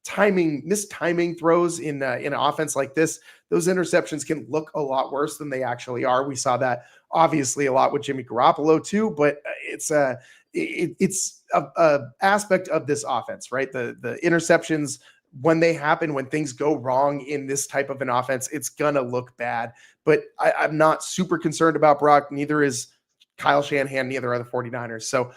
mistiming throws in an offense like this, those interceptions can look a lot worse than they actually are. We saw that obviously a lot with Jimmy Garoppolo too, but it's a aspect of this offense, right? The interceptions, when they happen, when things go wrong in this type of an offense, it's gonna look bad. But I'm not super concerned about Brock. Neither is Kyle Shanahan, neither are the 49ers. So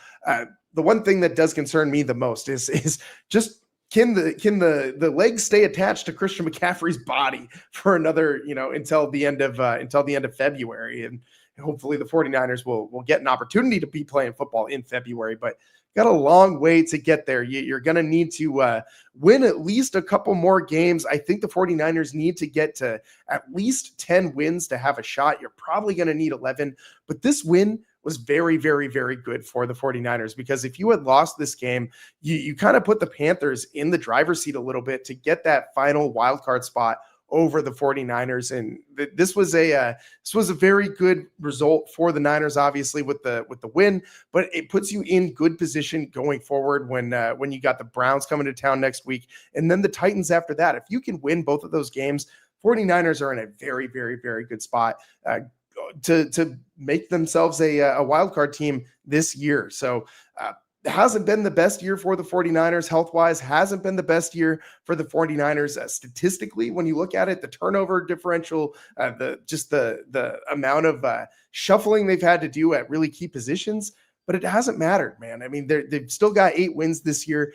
the one thing that does concern me the most is just can the legs stay attached to Christian McCaffrey's body for another, until the end of February. And hopefully the 49ers will get an opportunity to be playing football in February, but got a long way to get there. You're going to need to win at least a couple more games. I think the 49ers need to get to at least 10 wins to have a shot. You're probably going to need 11, but this win was very, very, very good for the 49ers, because if you had lost this game, you kind of put the Panthers in the driver's seat a little bit to get that final wildcard spot over the 49ers. And this was a very good result for the Niners, obviously with the win, but it puts you in good position going forward when you got the Browns coming to town next week and then the Titans after that. If you can win both of those games, 49ers are in a very, very, very good spot to make themselves a wild card team this year. So it hasn't been the best year for the 49ers health-wise, hasn't been the best year for the 49ers statistically. When you look at it, the turnover differential, the amount of shuffling they've had to do at really key positions, but it hasn't mattered, man. I mean, they've still got 8 wins this year.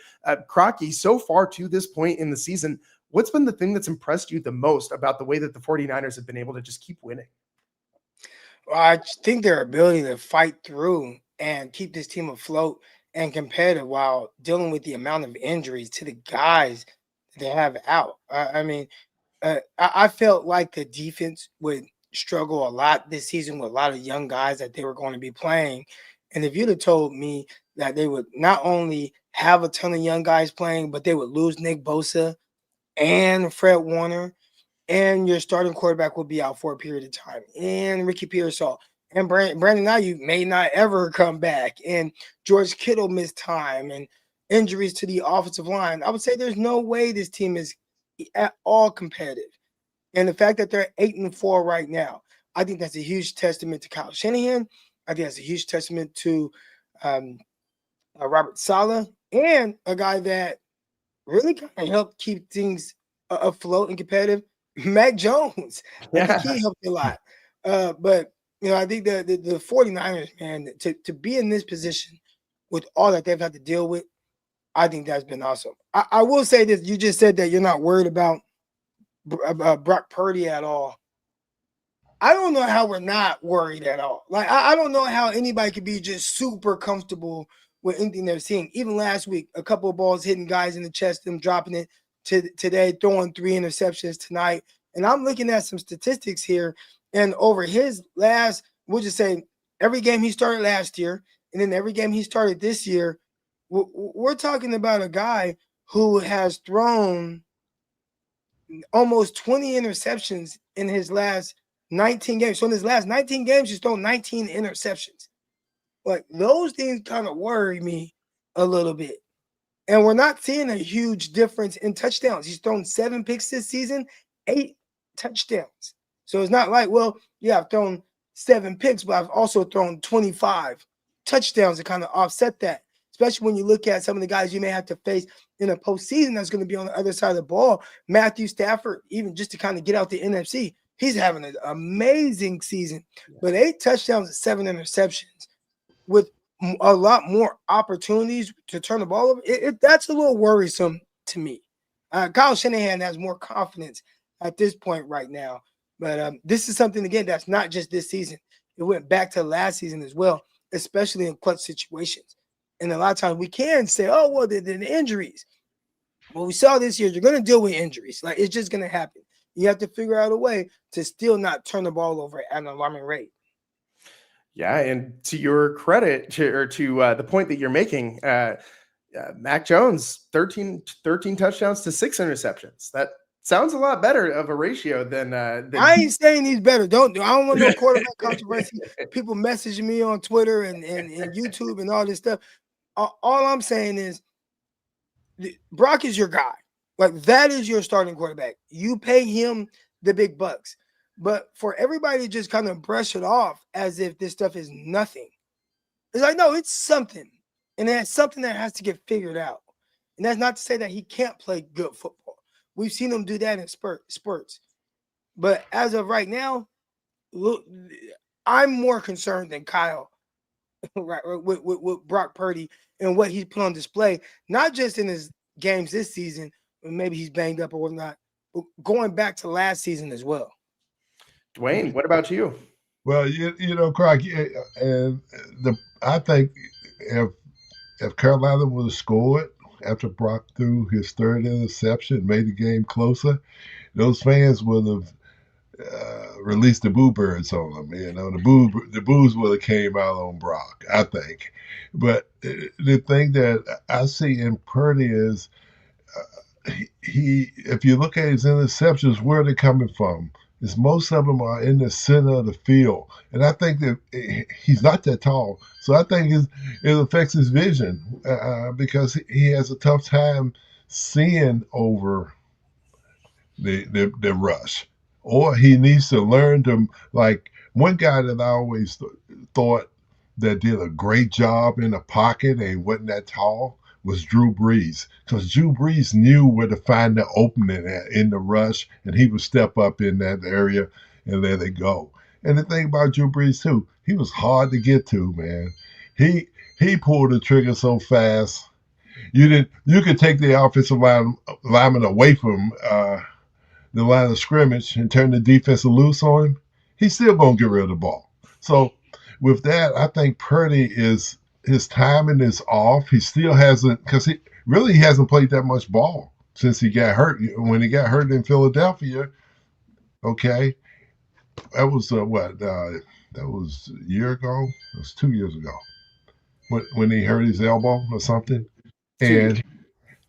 Crocky, so far to this point in the season, what's been the thing that's impressed you the most about the way that the 49ers have been able to just keep winning? Well, I think their ability to fight through and keep this team afloat and competitive while dealing with the amount of injuries to the guys they have out. I felt like the defense would struggle a lot this season with a lot of young guys that they were going to be playing. And if you'd have told me that they would not only have a ton of young guys playing, but they would lose Nick Bosa and Fred Warner, and your starting quarterback will be out for a period of time, and Ricky Pearsall and Brandon Ayuk may not ever come back, and George Kittle missed time and injuries to the offensive line, I would say there's no way this team is at all competitive. And the fact that they're 8-4 right now, I think that's a huge testament to Kyle Shanahan. I think that's a huge testament to Robert Saleh, and a guy that really kind of helped keep things afloat and competitive, Mac Jones. I think he helped a lot. But I think the 49ers, man, to be in this position with all that they've had to deal with, I think that's been awesome. I will say this: you just said that you're not worried about Brock Purdy at all. I don't know how we're not worried at all. Like, I don't know how anybody could be just super comfortable with anything they're seeing. Even last week, a couple of balls hitting guys in the chest, them dropping it today, throwing 3 interceptions tonight. And I'm looking at some statistics here, and over his last, we'll just say every game he started last year, and then every game he started this year, we're talking about a guy who has thrown almost 20 interceptions in his last 19 games. So in his last 19 games, he's thrown 19 interceptions. Like, those things kind of worry me a little bit. And we're not seeing a huge difference in touchdowns. He's thrown 7 picks this season, 8 touchdowns. So it's not like, well, yeah, I've thrown 7 picks, but I've also thrown 25 touchdowns to kind of offset that, especially when you look at some of the guys you may have to face in a postseason that's going to be on the other side of the ball. Matthew Stafford, even just to kind of get out the NFC, he's having an amazing season. But 8 touchdowns and 7 interceptions with a lot more opportunities to turn the ball over, that's a little worrisome to me. Kyle Shanahan has more confidence at this point right now. But this is something, again, that's not just this season. It went back to last season as well, especially in clutch situations. And a lot of times we can say, oh, well, the injuries. Well, we saw this year, you're going to deal with injuries. Like, it's just going to happen. You have to figure out a way to still not turn the ball over at an alarming rate. Yeah, and to your credit, to the point that you're making, Mac Jones, 13 touchdowns to 6 interceptions. That sounds a lot better of a ratio than I ain't saying he's better. I don't want no quarterback controversy. People messaging me on Twitter and YouTube and all this stuff. All I'm saying is Brock is your guy. Like, that is your starting quarterback. You pay him the big bucks. But for everybody to just kind of brush it off as if this stuff is nothing, it's like, no, it's something. And that's something that has to get figured out. And that's not to say that he can't play good football. We've seen him do that in spurts. But as of right now, look, I'm more concerned than Kyle right, with Brock Purdy and what he's put on display, not just in his games this season, but maybe he's banged up or whatnot, but going back to last season as well. Dwayne, what about you? Well, you know, Croc, and I think if Carolina would have scored after Brock threw his third interception, made the game closer, those fans would have released the boo birds on them. You know, the boos would have came out on Brock, I think. But the thing that I see in Purdy is he if you look at his interceptions, where they're coming from, is most of them are in the center of the field. And I think that he's not that tall. So I think it affects his vision because he has a tough time seeing over the rush. Or he needs to learn to, like, one guy that I always thought that did a great job in the pocket and wasn't that tall was Drew Brees, because Drew Brees knew where to find the opening in the rush, and he would step up in that area and let it go. And the thing about Drew Brees too, he was hard to get to, man. He pulled the trigger so fast. You could take the offensive lineman away from the line of scrimmage and turn the defensive loose on him. He's still gonna get rid of the ball. So with that, I think Purdy his timing is off. He still hasn't, because he hasn't played that much ball since he got hurt. When he got hurt in Philadelphia, okay, that was that was a year ago. It was 2 years ago when he hurt his elbow or something. And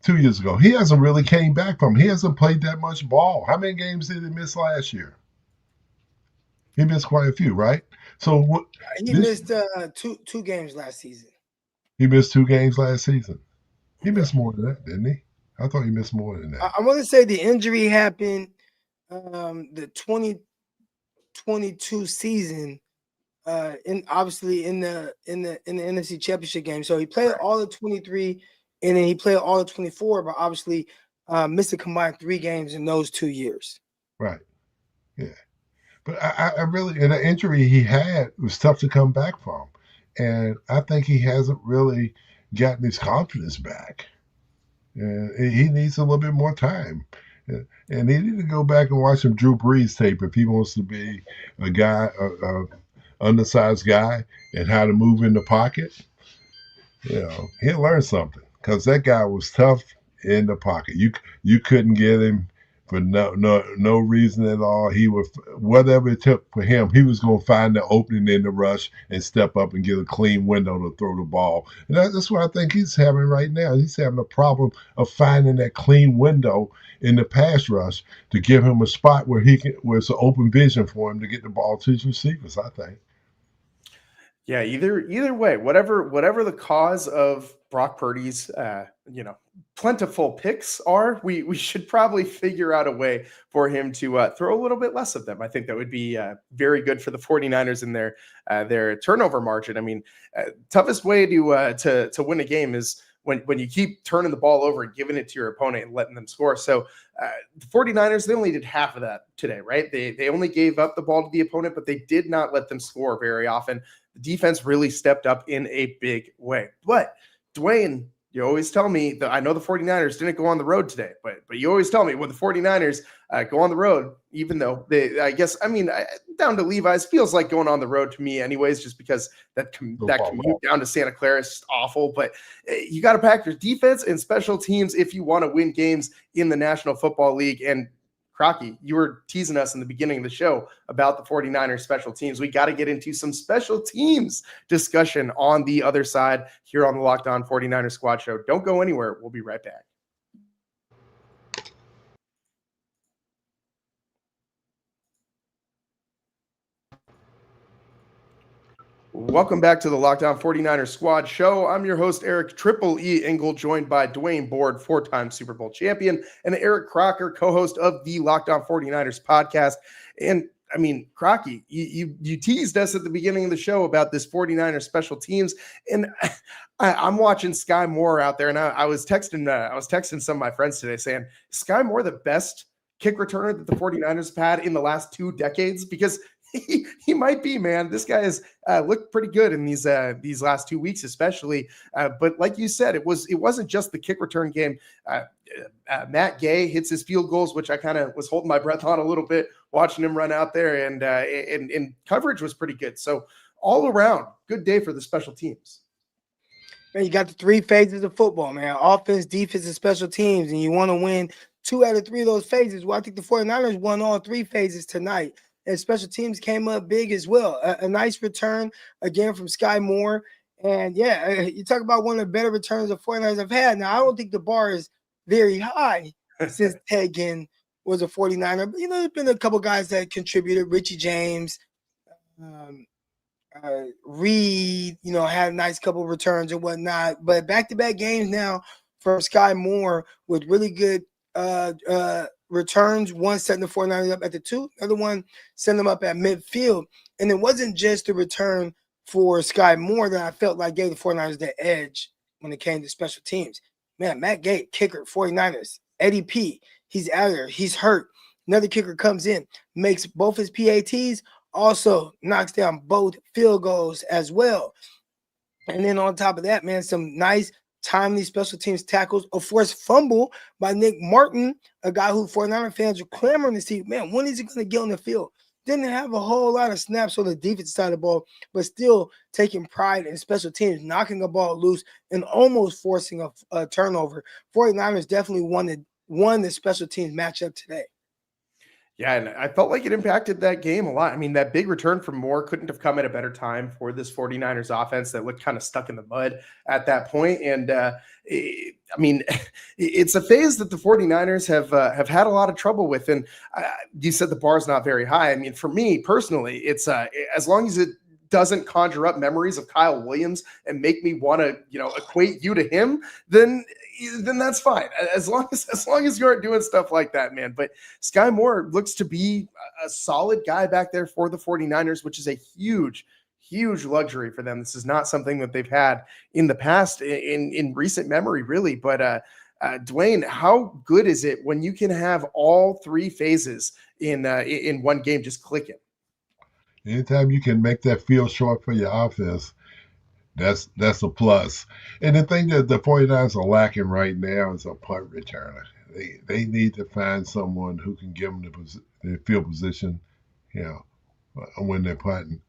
2 years ago, he hasn't really came back from. He hasn't played that much ball. How many games did he miss last year? He missed quite a few, right? So he missed two games last season. He missed 2 games last season. He missed more than that, didn't he? I thought he missed more than that. I want to say the injury happened the 2022 season, obviously in the NFC Championship game. So he played all of 23, and then he played all of 24, but obviously missed a combined 3 games in those 2 years. Right. Yeah. But I really, and the injury he had was tough to come back from. And I think he hasn't really gotten his confidence back. He needs a little bit more time. And he need to go back and watch some Drew Brees tape if he wants to be a guy, undersized guy, and how to move in the pocket. You know, he'll learn something, because that guy was tough in the pocket. You couldn't get him for no reason at all. He would, whatever it took for him, he was going to find the opening in the rush and step up and get a clean window to throw the ball. And that's what I think he's having right now. He's having a problem of finding that clean window in the pass rush to give him a spot where where it's an open vision for him to get the ball to his receivers, I think. Yeah, either way, whatever the cause of Brock Purdy's plentiful picks are, we should probably figure out a way for him to throw a little bit less of them. I think that would be very good for the 49ers in their turnover margin. I mean, toughest way to win a game is when you keep turning the ball over and giving it to your opponent and letting them score. So the 49ers, they only did half of that today, right? They only gave up the ball to the opponent, but they did not let them score very often. The defense really stepped up in a big way. But Dwayne, you always tell me that I know the 49ers didn't go on the road today, but you always tell me when the 49ers go on the road, even though down to Levi's feels like going on the road to me anyways, just because that commute down to Santa Clara is just awful. But you got to pack your defense and special teams if you want to win games in the National Football League. And Crocky, you were teasing us in the beginning of the show about the 49ers special teams. We got to get into some special teams discussion on the other side here on the Locked On 49ers Squad Show. Don't go anywhere. We'll be right back. Welcome back to the Locked On 49ers Squad Show. I'm your host, Eric Triple E Engel, joined by Dwayne Board, 4-time Super Bowl champion, and Eric Crocker, co-host of the Locked On 49ers podcast. And I mean, Crocky, you teased us at the beginning of the show about this 49ers special teams, and I'm watching Sky Moore out there, and I was texting some of my friends today saying, is Sky Moore the best kick returner that the 49ers have had in the last 2 decades? Because He might be, man. This guy has looked pretty good in these last 2 weeks, especially. But like you said, it wasn't just the kick return game. Matt Gay hits his field goals, which I kind of was holding my breath on a little bit watching him run out there, and coverage was pretty good. So all around, good day for the special teams. Man, you got the 3 phases of football, man. Offense, defense, and special teams, and you want to win 2 out of 3 of those phases. Well, I think the 49ers won all 3 phases tonight. And special teams came up big as well. A nice return, again, from Sky Moore. And, yeah, you talk about one of the better returns the 49ers have had. Now, I don't think the bar is very high since Ted Ginn was a 49er. But, there's been a couple guys that contributed. Richie James, Reed, had a nice couple of returns and whatnot. But back-to-back games now from Sky Moore with really good returns, one setting the 49ers up at the 2, other one setting them up at midfield. And it wasn't just the return for Sky Moore that I felt like gave the 49ers the edge when it came to special teams. Man, Matt Gay, kicker, 49ers. Eddie P, he's out there. He's hurt. Another kicker comes in, makes both his PATs, also knocks down both field goals as well. And then on top of that, man, some nice timely special teams tackles, a forced fumble by Nick Martin, a guy who 49er fans are clamoring to see, man, when is he going to get on the field? Didn't have a whole lot of snaps on the defense side of the ball, but still taking pride in special teams, knocking the ball loose and almost forcing a turnover. 49ers definitely won the special teams matchup today. Yeah, and I felt like it impacted that game a lot. I mean, that big return from Moore couldn't have come at a better time for this 49ers offense that looked kind of stuck in the mud at that point. And, it's a phase that the 49ers have had a lot of trouble with. And you said the bar's not very high. I mean, for me personally, it's as long as it doesn't conjure up memories of Kyle Williams and make me want to, equate you to him, then that's fine. As long as you aren't doing stuff like that, man. But Sky Moore looks to be a solid guy back there for the 49ers, which is a huge luxury for them. This is not something that they've had in the past in recent memory, really. But Dwayne, how good is it when you can have all 3 phases in one game just clicking? Anytime you can make that field short for your offense, that's a plus. And the thing that the 49ers are lacking right now is a punt returner. They need to find someone who can give them the field position, when they're punting,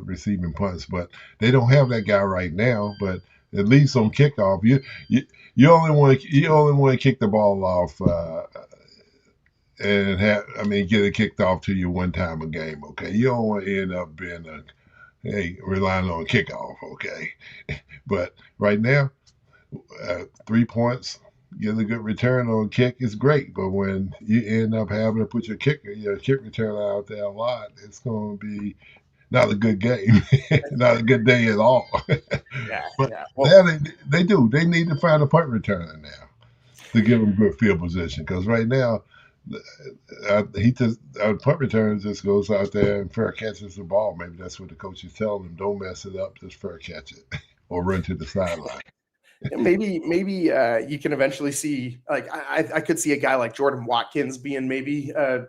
receiving punts. But they don't have that guy right now. But at least on kickoff, you only want to kick the ball off and get it kicked off to you one time a game. Okay, you don't want to end up being relying on kickoff, okay? But right now, 3 points, get a good return on kick is great. But when you end up having to put your kick return out there a lot, it's going to be not a good game, not a good day at all. But they do. They need to find a punt returner now to give them good field position, because right now, punt return just goes out there and fair catches the ball. Maybe that's what the coach is telling him. Don't mess it up. Just fair catch it or run to the sideline. Maybe you can eventually see, like, I could see a guy like Jordan Watkins being maybe a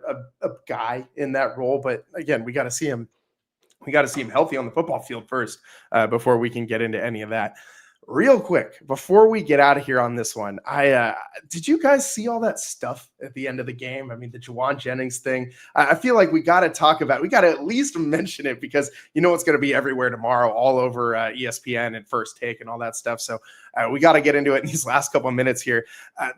guy in that role. But again, we got to see him healthy on the football field first before we can get into any of that. Real quick, before we get out of here on this one, did you guys see all that stuff at the end of the game? I mean, the Juwan Jennings thing. I feel like we got to talk about it. We got to at least mention it, because it's going to be everywhere tomorrow, all over ESPN and First Take and all that stuff. So we got to get into it in these last couple of minutes here.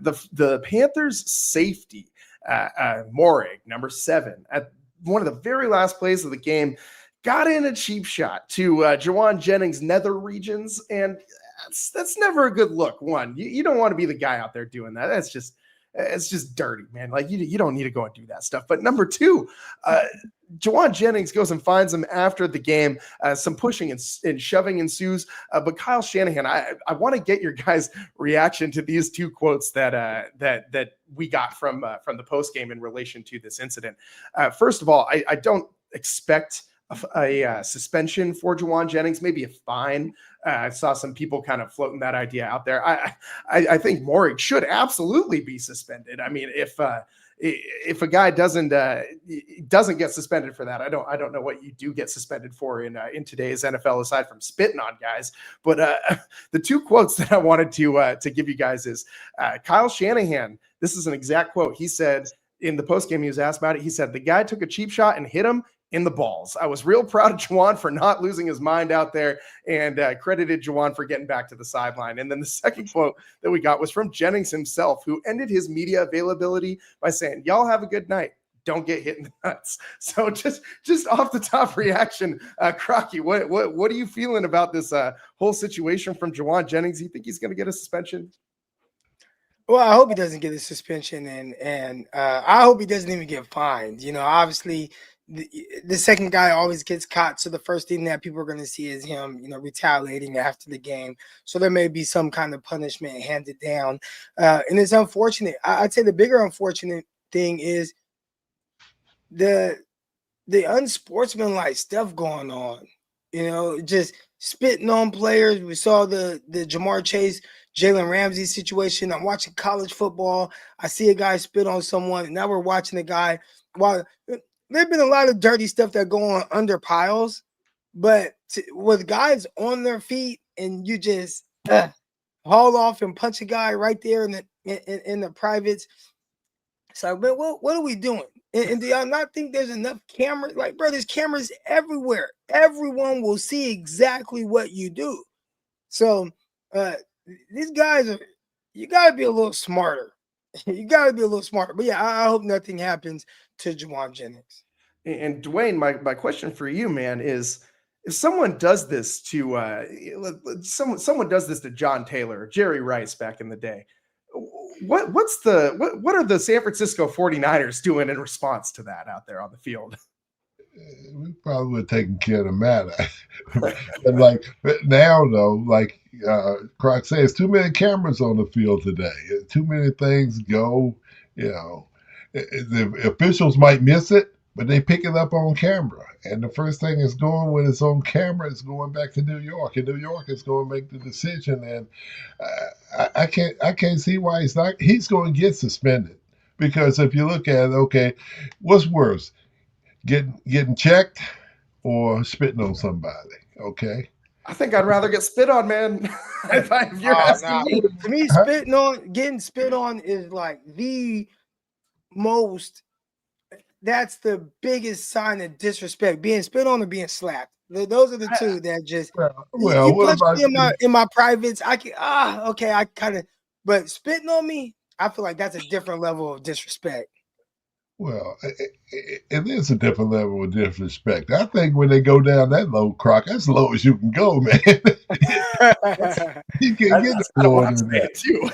The Panthers safety, Morig, number 7, at one of the very last plays of the game, got in a cheap shot to Juwan Jennings' nether regions, and that's never a good look. One, you don't want to be the guy out there doing that. It's just dirty, man. Like, you don't need to go and do that stuff. But number 2, Juwan Jennings goes and finds him after the game. Some pushing and shoving ensues. But Kyle Shanahan, I want to get your guys' reaction to these 2 quotes that we got from the post game in relation to this incident. First of all, I don't expect a suspension for Juwan Jennings, maybe a fine. I saw some people kind of floating that idea out there. I think Morig should absolutely be suspended. I mean, if if a guy doesn't get suspended for that, I don't know what you do get suspended for in today's NFL aside from spitting on guys. But the two quotes that I wanted to give you guys is Kyle Shanahan. This is an exact quote. He said in the postgame, he was asked about it. He said, "The guy took a cheap shot and hit him in the balls. I was real proud of Juwan for not losing his mind out there, and credited Juwan for getting back to the sideline." And then the second quote that we got was from Jennings himself, who ended his media availability by saying, "Y'all have a good night. Don't get hit in the nuts." So just off the top reaction, Crocky, what are you feeling about this whole situation from Juwan Jennings? You think he's going to get a suspension? Well, I hope he doesn't get a suspension, and I hope he doesn't even get fined. You know, obviously, the second guy always gets caught, so the first thing that people are going to see is him, you know, retaliating after the game. So there may be some kind of punishment handed down, and it's unfortunate. I'd say the bigger unfortunate thing is the unsportsmanlike stuff going on. You know, just spitting on players. We saw the Jamar Chase, Jalen Ramsey situation. I'm watching college football. I see a guy spit on someone, and now we're watching a guy. While there've been a lot of dirty stuff that go on under piles, but with guys on their feet and you just haul off and punch a guy right there in the privates. So, but what are we doing? And do y'all not think there's enough cameras? Like, bro, there's cameras everywhere. Everyone will see exactly what you do. So these guys you got to be a little smarter. You got to be a little smarter. But yeah, I hope nothing happens to Juwan Jennings. And Dwayne, my question for you, man, is if someone does this to someone does this to John Taylor, Jerry Rice back in the day, what are the San Francisco 49ers doing in response to that out there on the field? We probably would have taken care of the matter. But like now, though, like Croc says, too many cameras on the field today. Too many things go, you know. The officials might miss it, but they pick it up on camera. And the first thing is going when it's on camera is going back to New York. And New York is going to make the decision. And I can't see why he's going to get suspended. Because if you look at it, okay, what's worse? Getting checked or spitting on somebody, okay? I think I'd rather get spit on, man. if you're asking me. To me, getting spit on is like the most, that's the biggest sign of disrespect. Being spit on or being slapped. Those are the two that just, well you what punch about me in my privates, I can, okay, I kind of, but spitting on me, I feel like that's a different level of disrespect. Well, it is a different level of disrespect. I think when they go down that low, Croc, that's as low as you can go, man. You can get lower than that too.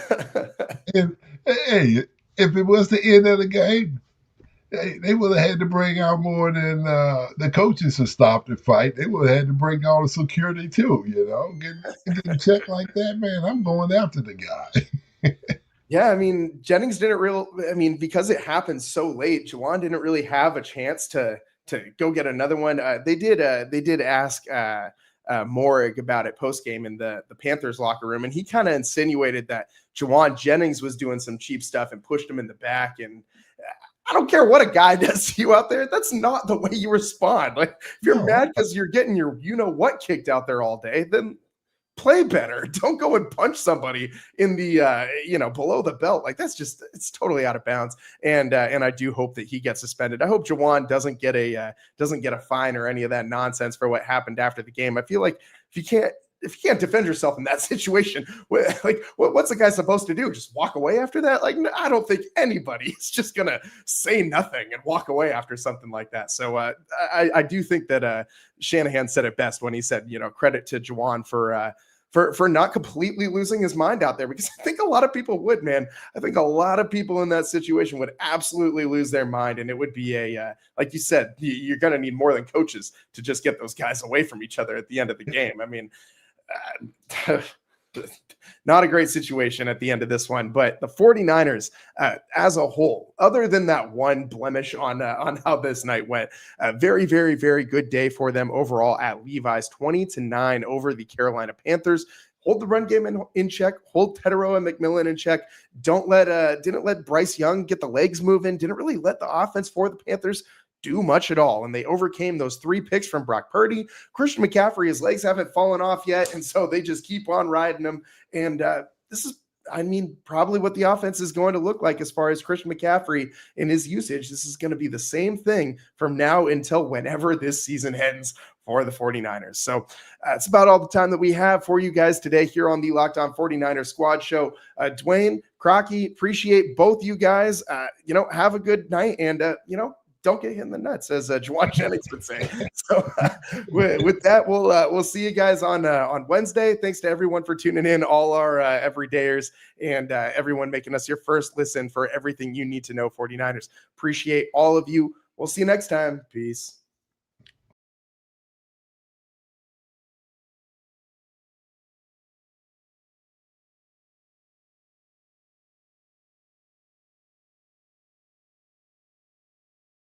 And hey, if it was the end of the game, they would have had to bring out more than the coaches to stop the fight. They would have had to bring all the security too. You know, getting checked like that, man. I'm going after the guy. Yeah, I mean, Jennings because it happened so late, Juwan didn't really have a chance to go get another one. They did ask Morrig about it post game in the Panthers locker room, and he kind of insinuated that Juwan Jennings was doing some cheap stuff and pushed him in the back. And I don't care what a guy does to you out there. That's not the way you respond. Like, if you're mad because you're getting your what kicked out there all day, then play better. Don't go and punch somebody in the below the belt. Like, it's totally out of bounds. And I do hope that he gets suspended. I hope Juwan doesn't get a fine or any of that nonsense for what happened after the game. I feel like if you can't defend yourself in that situation, like what's the guy supposed to do? Just walk away after that? Like, I don't think anybody is just gonna say nothing and walk away after something like that. So I do think that Shanahan said it best when he said, credit to Juwan for not completely losing his mind out there, because I think a lot of people would, man. I think a lot of people in that situation would absolutely lose their mind, and it would be like you said, you're going to need more than coaches to just get those guys away from each other at the end of the game. I mean, not a great situation at the end of this one, but the 49ers as a whole, other than that one blemish on how this night went, a very, very, very good day for them overall at Levi's. 20-9 over the Carolina Panthers. hold the run game in check, hold Tedero and McMillan in check. Didn't let Bryce Young get the legs moving, didn't really let the offense for the Panthers do much at all. And they overcame those 3 picks from Brock Purdy. Christian McCaffrey, his legs haven't fallen off yet, and so they just keep on riding him. And this is, probably what the offense is going to look like as far as Christian McCaffrey and his usage. This is going to be the same thing from now until whenever this season ends for the 49ers. So it's about all the time that we have for you guys today here on the Locked On 49ers Squad Show. Dwayne, Crocky, appreciate both you guys. Have a good night, and don't get hit in the nuts, as Juwan Jennings would say. So with that, we'll see you guys on Wednesday. Thanks to everyone for tuning in, all our everydayers, and everyone making us your first listen for everything you need to know 49ers. Appreciate all of you. We'll see you next time. Peace.